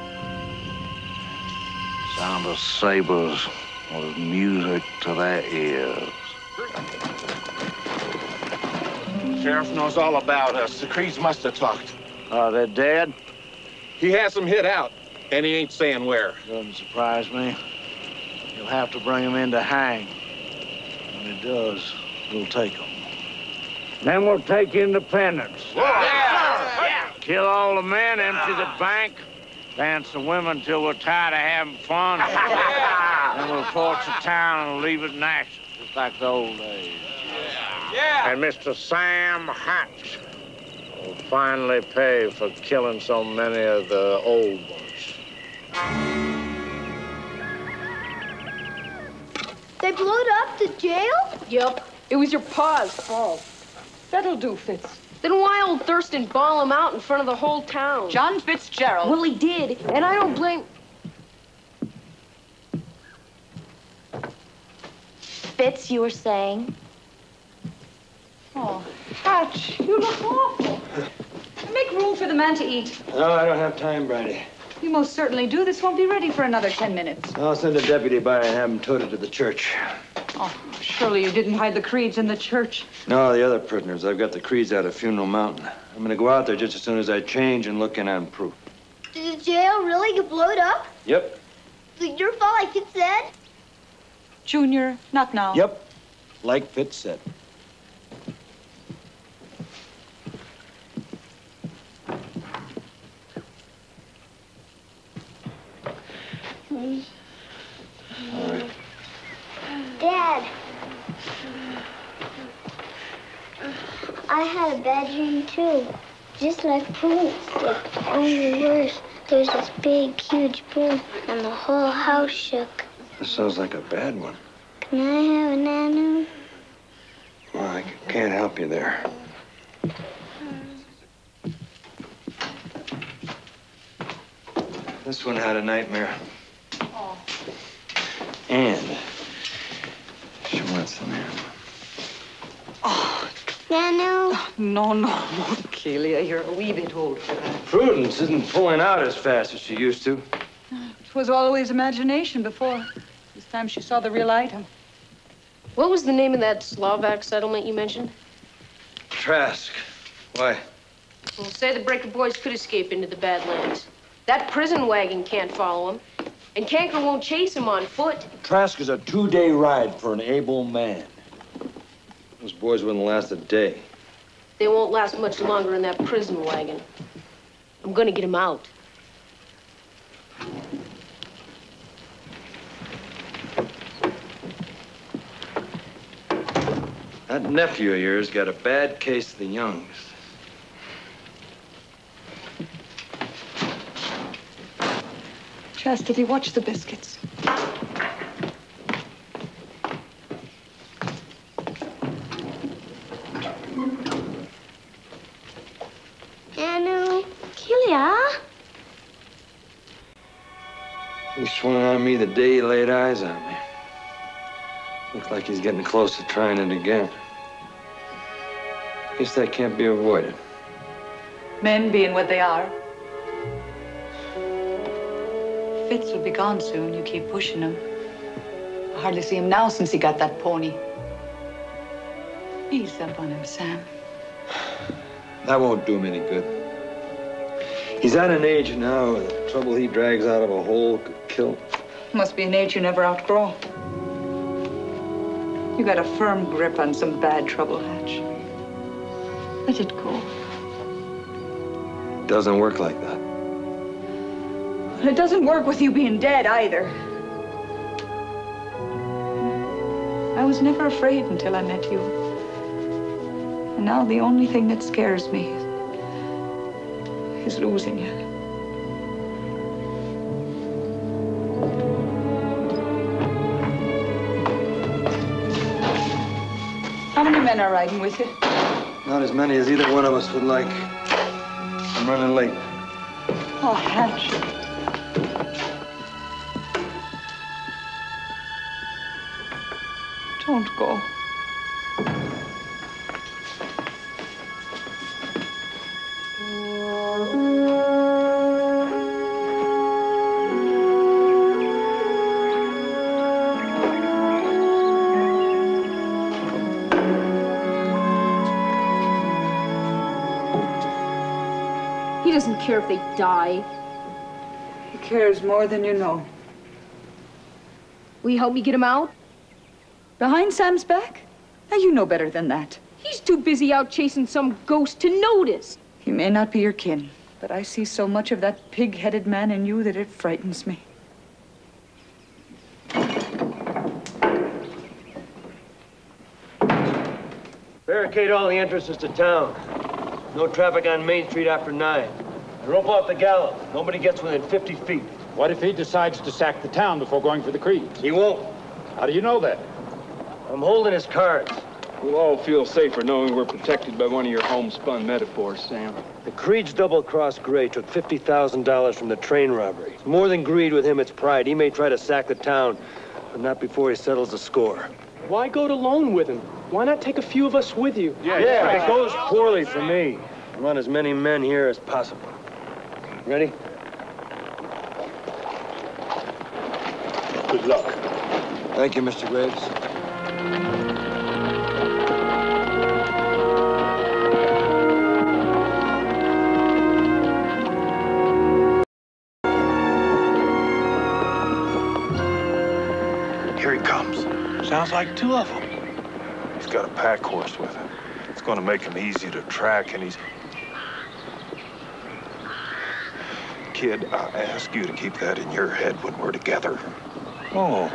Sound of sabers was music to their ears. Sheriff knows all about us. The Creeds must have talked. Are they dead? He has them hid out, and he ain't saying where. Doesn't surprise me. You'll have to bring him in to hang. When he does, we'll take him. Then we'll take Independence. Yeah. Kill all the men, empty the bank, dance the women till we're tired of having fun. Then we'll torch the town and leave it in ashes, just like the old days. Yeah. And Mr. Sam Hatch will finally pay for killing so many of the old ones. They blowed up the jail? Yep. It was your pa's fault. That'll do, Fitz. Then why old Thurston ball him out in front of the whole town? John Fitzgerald. Well, he did, and I don't blame... Fitz, you were saying? Oh, Hatch, you look awful. Make room for the man to eat. No, I don't have time, Bridie. You most certainly do. This won't be ready for another 10 minutes. I'll send a deputy by and have him towed it to the church. Oh, surely you didn't hide the creeds in the church. No, the other prisoners. I've got the creeds out of Funeral Mountain. I'm gonna go out there just as soon as I change and look in on proof. Did the jail really get blown up? Yep. Is it your fault, like it said? Junior, not now. Yep. Like Fitz said. Dad. I had a bad dream, too. Just like Broomstick, only worse. There was this big, huge boom, and the whole house shook. This sounds like a bad one. Can I have a nanu? Well, I can't help you there. This one had a nightmare. Oh. And she wants the man. Oh. Nanu? No, Kelia, you're a wee bit old for that. Prudence isn't pulling out as fast as she used to. It was always imagination before. This time she saw the real item. What was the name of that Slovak settlement you mentioned? Trask. Why? Well, say the Breaker boys could escape into the Badlands. That prison wagon can't follow them, and Canker won't chase him on foot. Trask is a 2-day ride for an able man. Those boys wouldn't last a day. They won't last much longer in that prison wagon. I'm gonna get him out. That nephew of yours got a bad case of the Youngs. Chastity, watch the biscuits. Nanu? Kelia? He swung on me the day he laid eyes on me. Looks like he's getting close to trying it again. Guess that can't be avoided. Men being what they are. Fitz will be gone soon. You keep pushing him. I hardly see him now since he got that pony. Ease up on him, Sam. That won't do him any good. He's at an age now where the trouble he drags out of a hole could kill. Must be an age you never outgrow. You got a firm grip on some bad trouble, Hatch. Let it go. It doesn't work like that. And it doesn't work with you being dead either. I was never afraid until I met you. And now the only thing that scares me is losing you. How many men are riding with you? Not as many as either one of us would like. I'm running late. Oh, Hatch. Don't go. He doesn't care if they die. He cares more than you know. Will you help me get him out? Behind Sam's back? Now, you know better than that. He's too busy out chasing some ghost to notice. He may not be your kin, but I see so much of that pig-headed man in you that it frightens me. Barricade all the entrances to town. No traffic on Main Street after 9. And rope off the gallows. Nobody gets within 50 feet. What if he decides to sack the town before going for the creeds? He won't. How do you know that? I'm holding his cards. We'll all feel safer knowing we're protected by one of your homespun metaphors, Sam. The Creeds double-crossed Gray took $50,000 from the train robbery. It's more than greed with him, it's pride. He may try to sack the town, but not before he settles the score. Why go it alone with him? Why not take a few of us with you? Yeah, if it goes poorly for me, I want as many men here as possible. Ready? Good luck. Thank you, Mr. Graves. Here he comes. Sounds like two of them. He's got a pack horse with him. It's going to make him easy to track, and he's... Kid, I ask you to keep that in your head when we're together. Oh.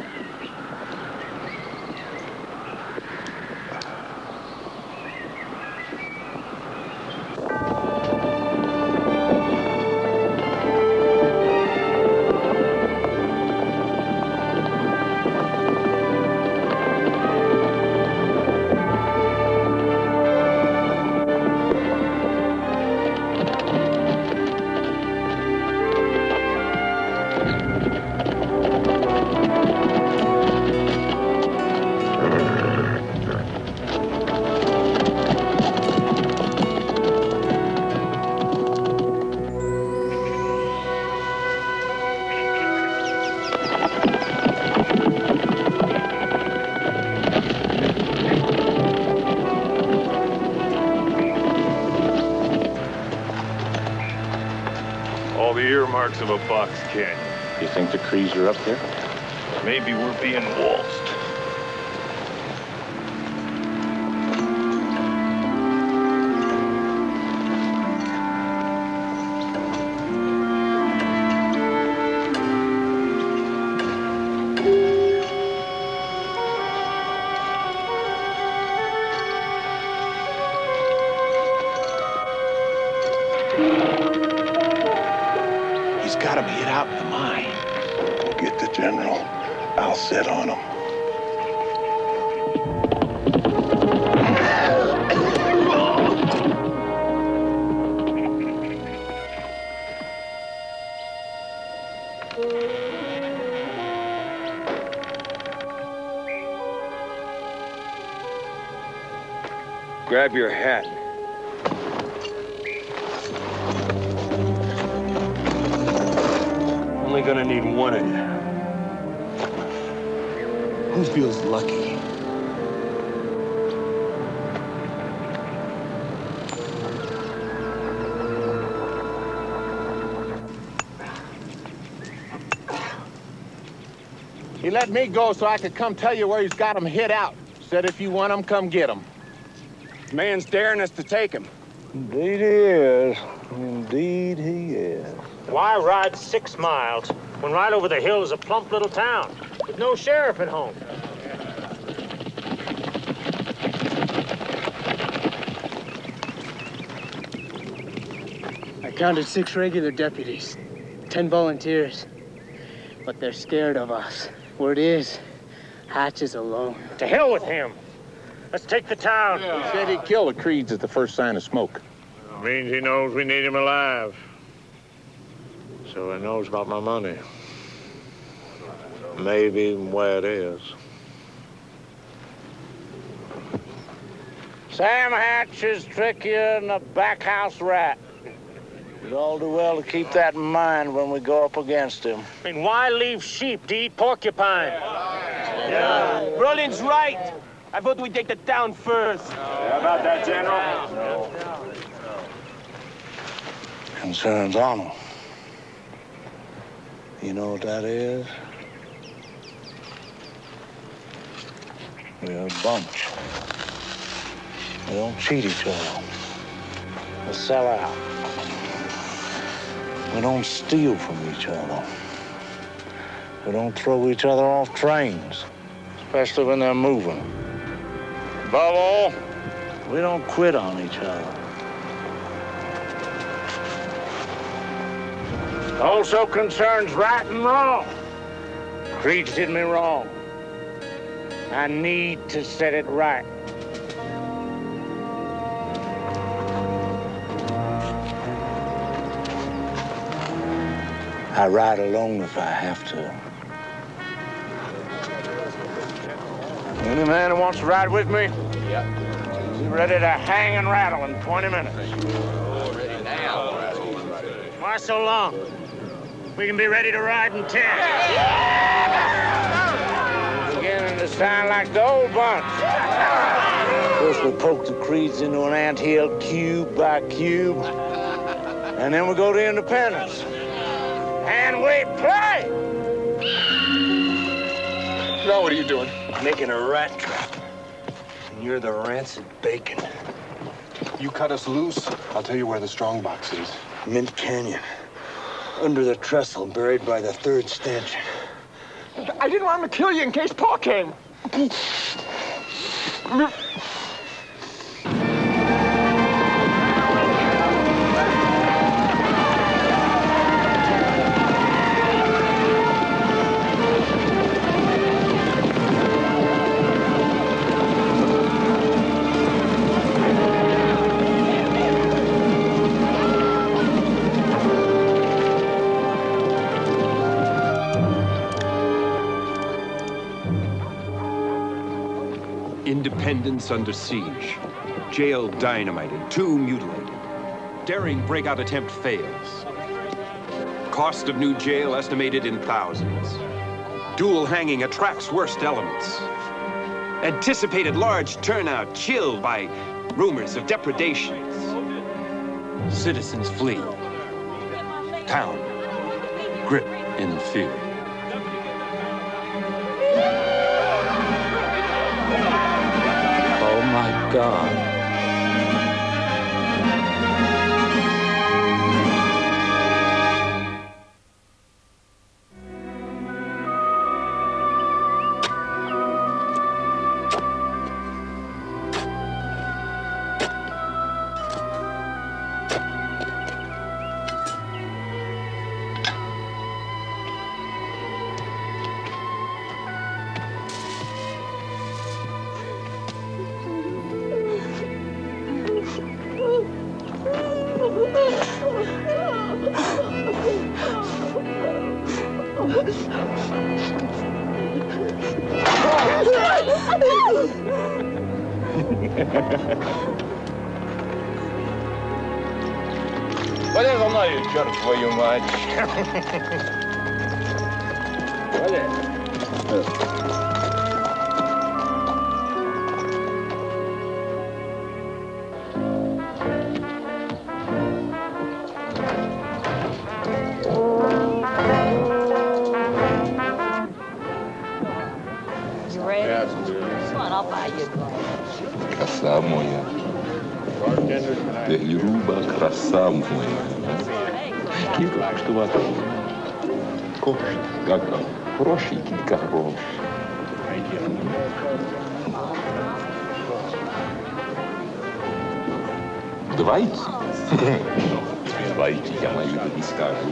All the earmarks of a Box Canyon. You think the Crees are up there? Maybe we're being waltzed. He's got him hid out in the mine. Get the general. I'll sit on him. Grab your hat. Only gonna need one of you. Who feels lucky? He let me go so I could come tell you where he's got him hid out. Said if you want him, come get him. Man's daring us to take him. Indeed he is. Indeed he is. Why ride 6 miles when right over the hill is a plump little town with no sheriff at home? I counted 6 regular deputies, 10 volunteers, but they're scared of us. Word is, Hatch is alone. To hell with him. Let's take the town. He said he'd kill the Creeds at the first sign of smoke. Means he knows we need him alive. So he knows about my money. Maybe even where it is. Sam Hatch is trickier than a backhouse rat. We'd all do well to keep that in mind when we go up against him. I mean, why leave sheep to eat porcupine? Yeah. Rollins right. I vote we take the town first. How about that, General? Concerns honor. You know what that is? We're a bunch. We don't cheat each other. We sell out. We don't steal from each other. We don't throw each other off trains, especially when they're moving. Above all, we don't quit on each other. Also concerns right and wrong. Creeds did me wrong. I need to set it right. I ride alone if I have to. Any man who wants to ride with me? Yep. Be ready to hang and rattle in 20 minutes. Ready now. Why so long? We can be ready to ride in 10. We're beginning to this time like the old bunch. First we poke the creeds into an anthill cube by cube, and then we go to Independence. And we play! Now what are you doing? Making a rat trap. And you're the rancid bacon. You cut us loose, I'll tell you where the strong box is. Mint Canyon. Under the trestle, buried by the third stanchion. I didn't want him to kill you in case Paul came. Independence under siege. Jail dynamited, 2 mutilated. Daring breakout attempt fails. Cost of new jail estimated in thousands. Dual hanging attracts worst elements. Anticipated large turnout chilled by rumors of depredations. Citizens flee. Town gripped in fear. Oh my God. Вали за мной, черт твою мать. Вали. You ready? Come on, I'll buy you a glass. Краса моя. Люба, краса моя. Кілька коштувати. Кош, як гроші, кілька грош. Давайте. Давайте, я маю тобі скажу.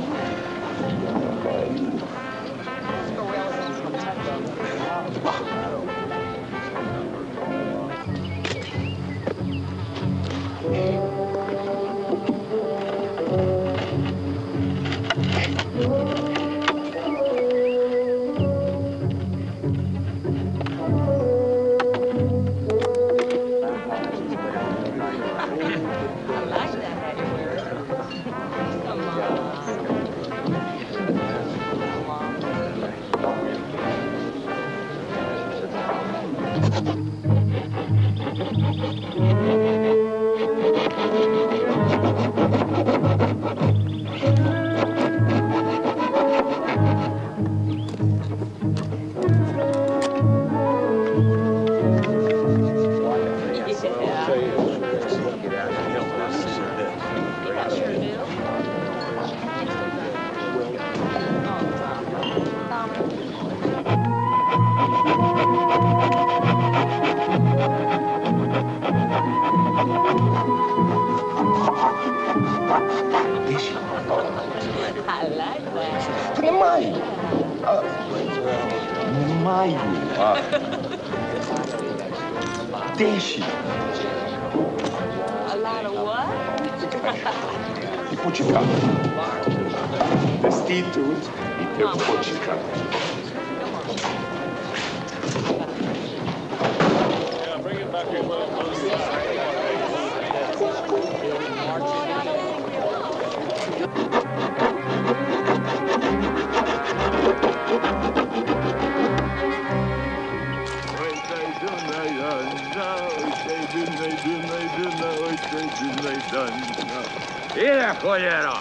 Deixe. A lot of what? І почекав. Стій тут і ти почекав. Mira, pollero.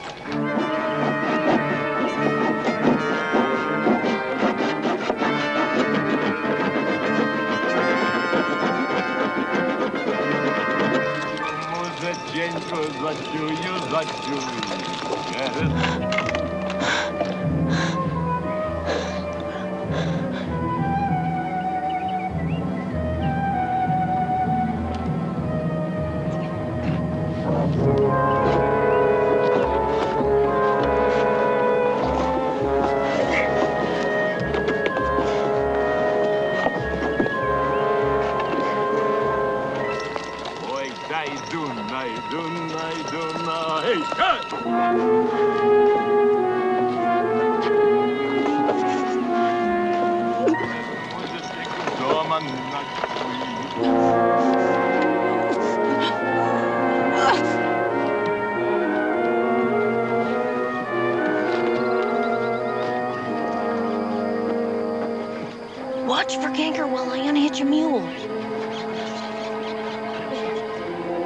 Watch for Ganker while I unhitch a mule.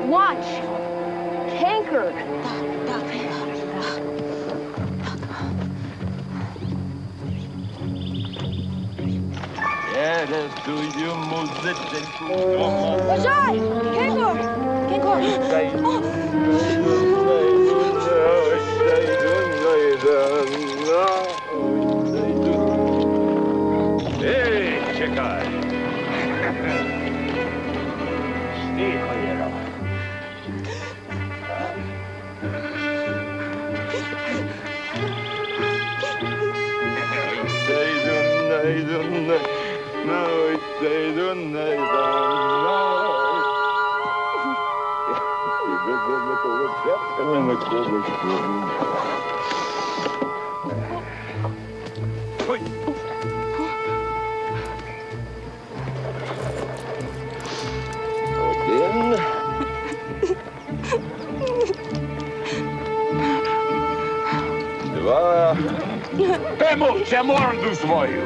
Watch! Canker! Bajaj! Canker! Hey, chica. Sí, pollero. Emocja mordu swoju!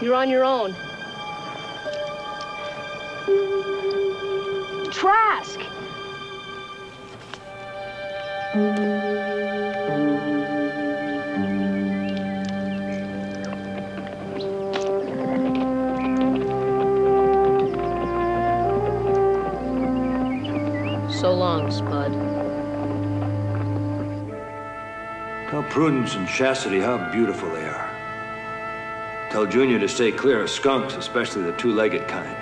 You're on your own. Trask! So long, Spud. Tell Prudence and Chastity how beautiful they are. Tell Junior to stay clear of skunks, especially the two-legged kind.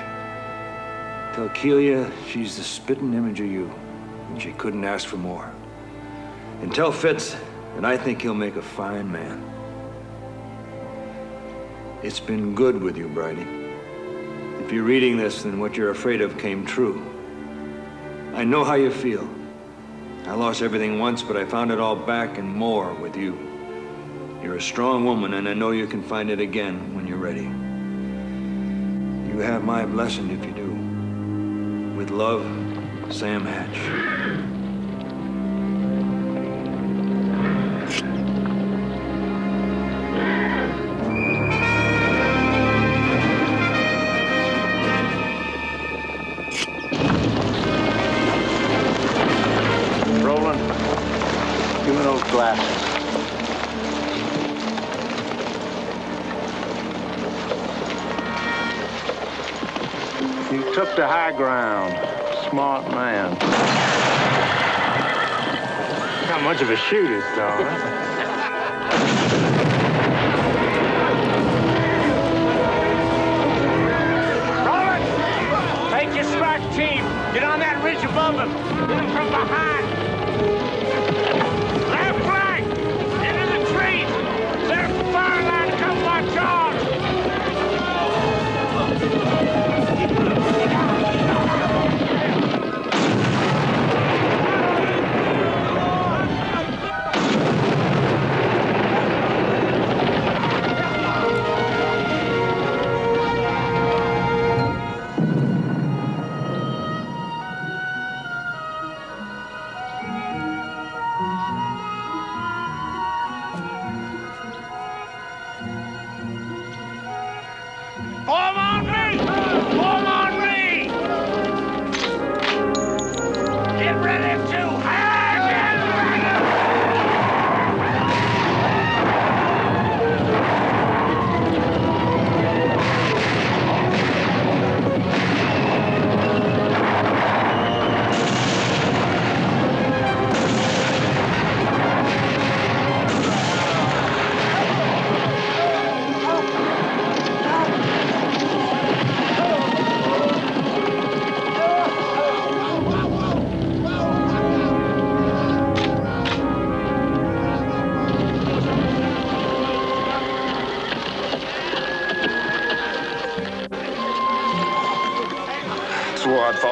Tell Keelia she's the spitting image of you, and she couldn't ask for more. And tell Fitz that I think he'll make a fine man. It's been good with you, Bridie. If you're reading this, then what you're afraid of came true. I know how you feel. I lost everything once, but I found it all back and more with you. You're a strong woman, and I know you can find it again when you're ready. You have my blessing if you do. With love, Sam Hatch. Roland, give me those glasses. You took the high ground. Smart man. Not much of a shooter, though, huh? Roland! Take your SWAT team. Get on that ridge above them. Get them from behind. Left flank! Into the trees! There's the fire line. Come watch on!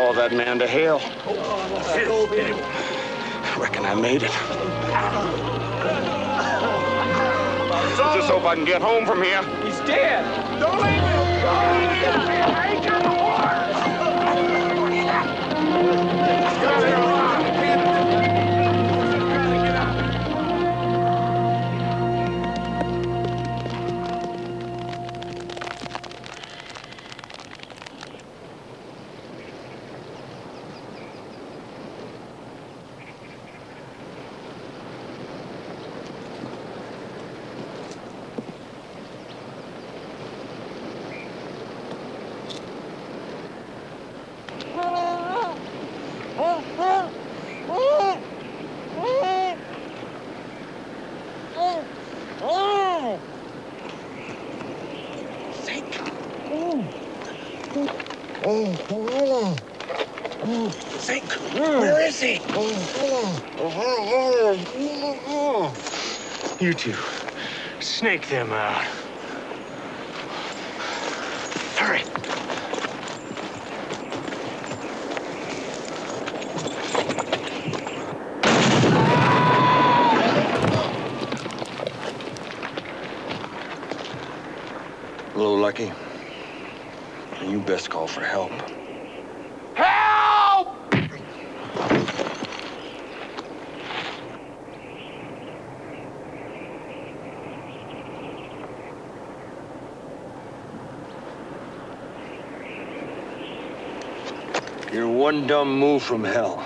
follow that man to hell. Reckon I made it. I just hope I can get home from here. He's dead. Don't leave me. Zink, where is he? You two, snake them out. Hurry. Hello, Lucky. You best call for help. Help! You're one dumb move from hell.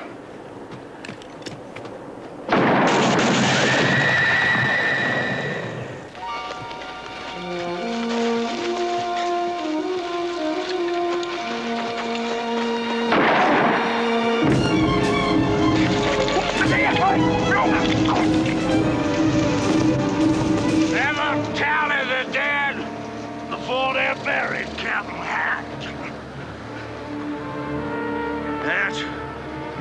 Never tally the dead before they're buried, Captain Hack. That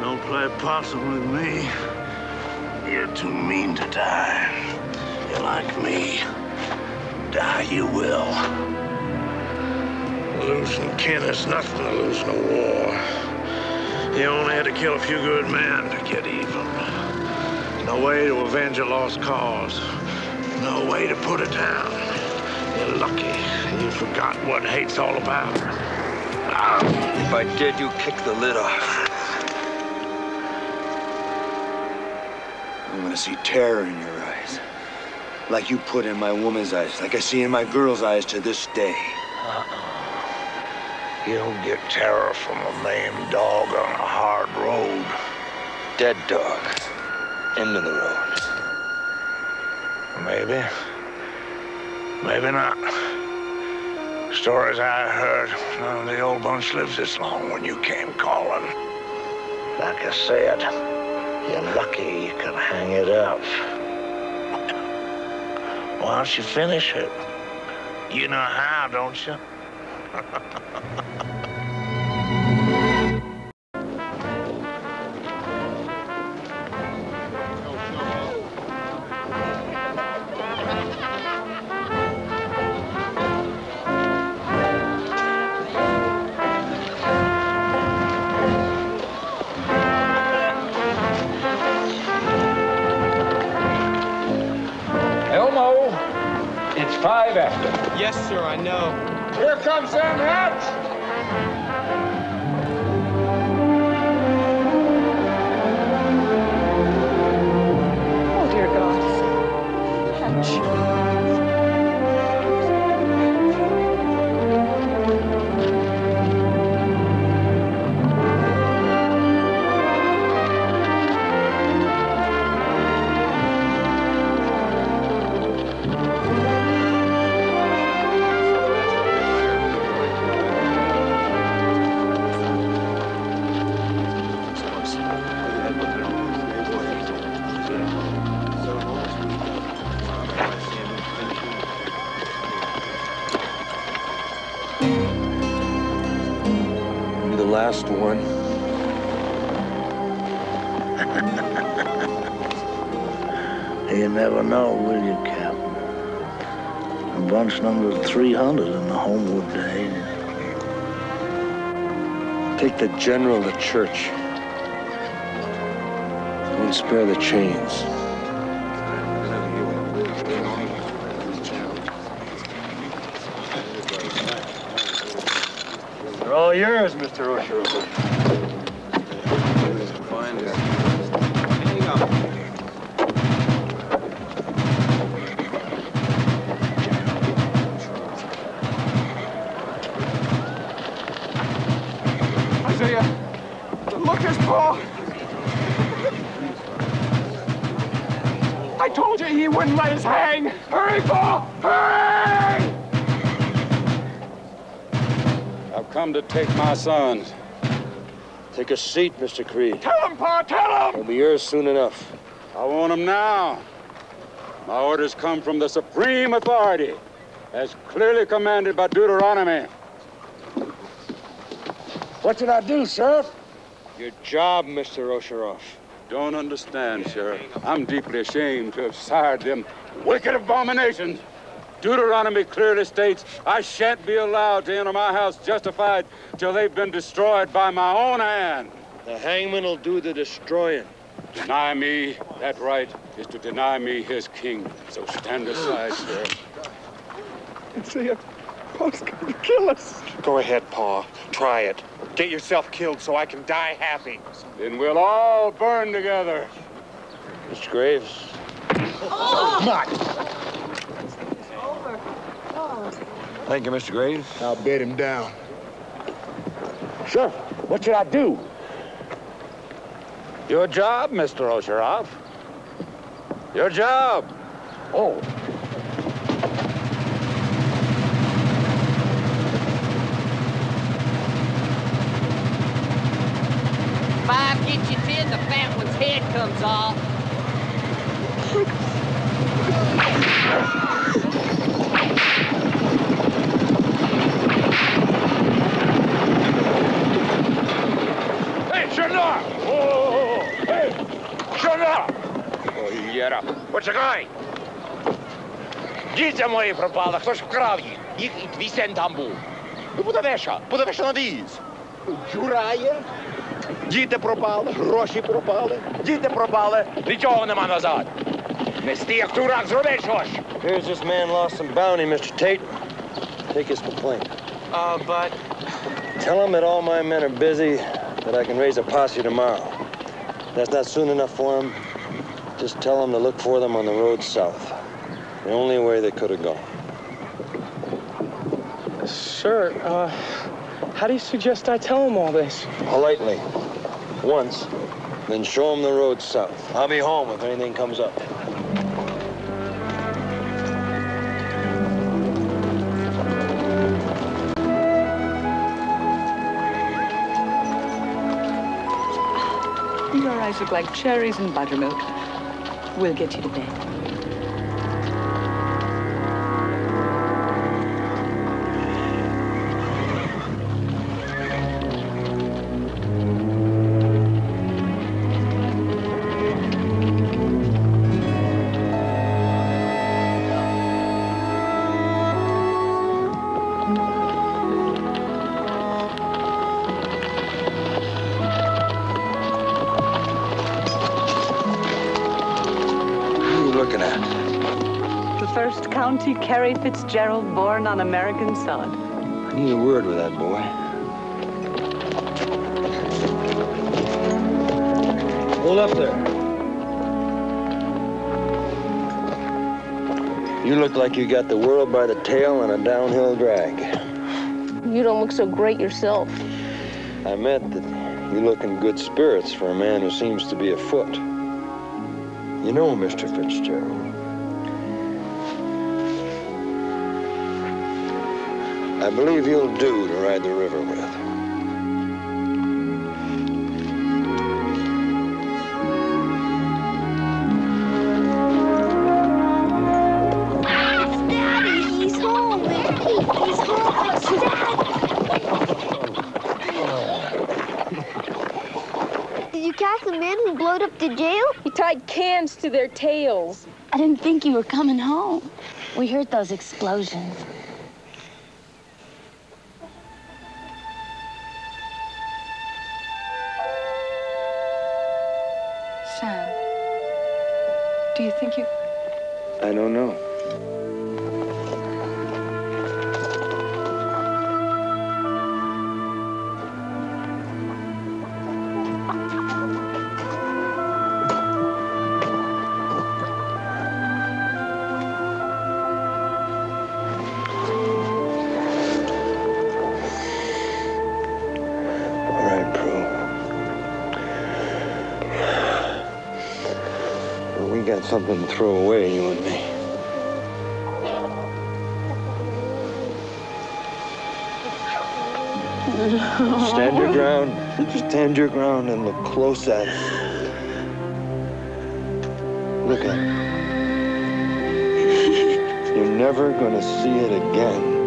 don't play possum with me. You're too mean to die. You're like me. Die you will. Losing kin is nothing to losing a war. You only had to kill a few good men to get even. No way to avenge a lost cause. No way to put it down. You're lucky you forgot what hate's all about. If I did, you kick the lid off. I'm gonna see terror in your eyes. Like you put in my woman's eyes, like I see in my girl's eyes to this day. You don't get terror from a maimed dog on a hard road. Dead dog. End of the road. Maybe. Maybe not. Stories I heard, none of the old bunch lives this long when you came calling. Like I said, you're lucky you can hang it up. Why don't you finish it? You know how, don't you? Elmo, it's 5 after. Yes, sir, I know. Here comes Sam Hatch! Oh, dear God. Hatch. Last one. You never know, will you, Captain? A bunch number 300 in the Homewood days. Take the general to church. Don't spare the chains. They're all yours, Mr. Osheroff. Find it. Hang on. Isaiah, look, there's Paul. I told you he wouldn't let us hang. Hurry, Paul, hurry! I've come to take my sons. Take a seat, Mr. Creed. Tell him, Pa, tell him! They'll be yours soon enough. I want them now. My orders come from the supreme authority, as clearly commanded by Deuteronomy. What did I do, Sheriff? Your job, Mr. Osheroff. Don't understand, Sheriff. I'm deeply ashamed to have sired them wicked abominations. Deuteronomy clearly states I shan't be allowed to enter my house justified till they've been destroyed by my own hand. The hangman will do the destroying. Deny me that right is to deny me his kingdom. So stand aside, Sheriff. Isaiah, Paul's gonna kill us. Go ahead, Pa. Try it. Get yourself killed so I can die happy. Then we'll all burn together. Mr. Graves. Oh! Not. Thank you, Mr. Graves. I'll bed him down. Sheriff, what should I do? Your job, Mr. Osheroff. Your job. Oh. Five get you 10, the fat one's head comes off. Hey, shut up! Oh, hey, shut up! Єра, почекай! Дітя мої пропали, хто ж вкрав їх? Їх і твій син там був. Ну, подивися на віз. Джурає. Діти пропали, гроші пропали. Діти пропали, нічого нема назад. Нести як дурак, зроби щось. Here's this man lost some bounty, Mr. Tate. Take his complaint. But... Tell him that all my men are busy, that I can raise a posse tomorrow. If that's not soon enough for him, just tell him to look for them on the road south. The only way they could have gone. Sir, how do you suggest I tell him all this? Politely. Once, then show him the road south. I'll be home if anything comes up. Your eyes look like cherries and buttermilk. We'll get you to bed. First County Carrie Fitzgerald born on American sod. I need a word with that boy. Hold up there. You look like you got the world by the tail on a downhill drag. You don't look so great yourself. I meant that you look in good spirits for a man who seems to be afoot. You know, Mr. Fitzgerald, I believe you'll do to ride the river with. It's Daddy! He's home! He's home! It's Daddy! Did you catch the men who blowed up the jail? He tied cans to their tails. I didn't think you were coming home. We heard those explosions. Do you think you... I don't know. Something to throw away, you and me. Stand your ground. Stand your ground and look close at it. Look at it. You're never gonna see it again.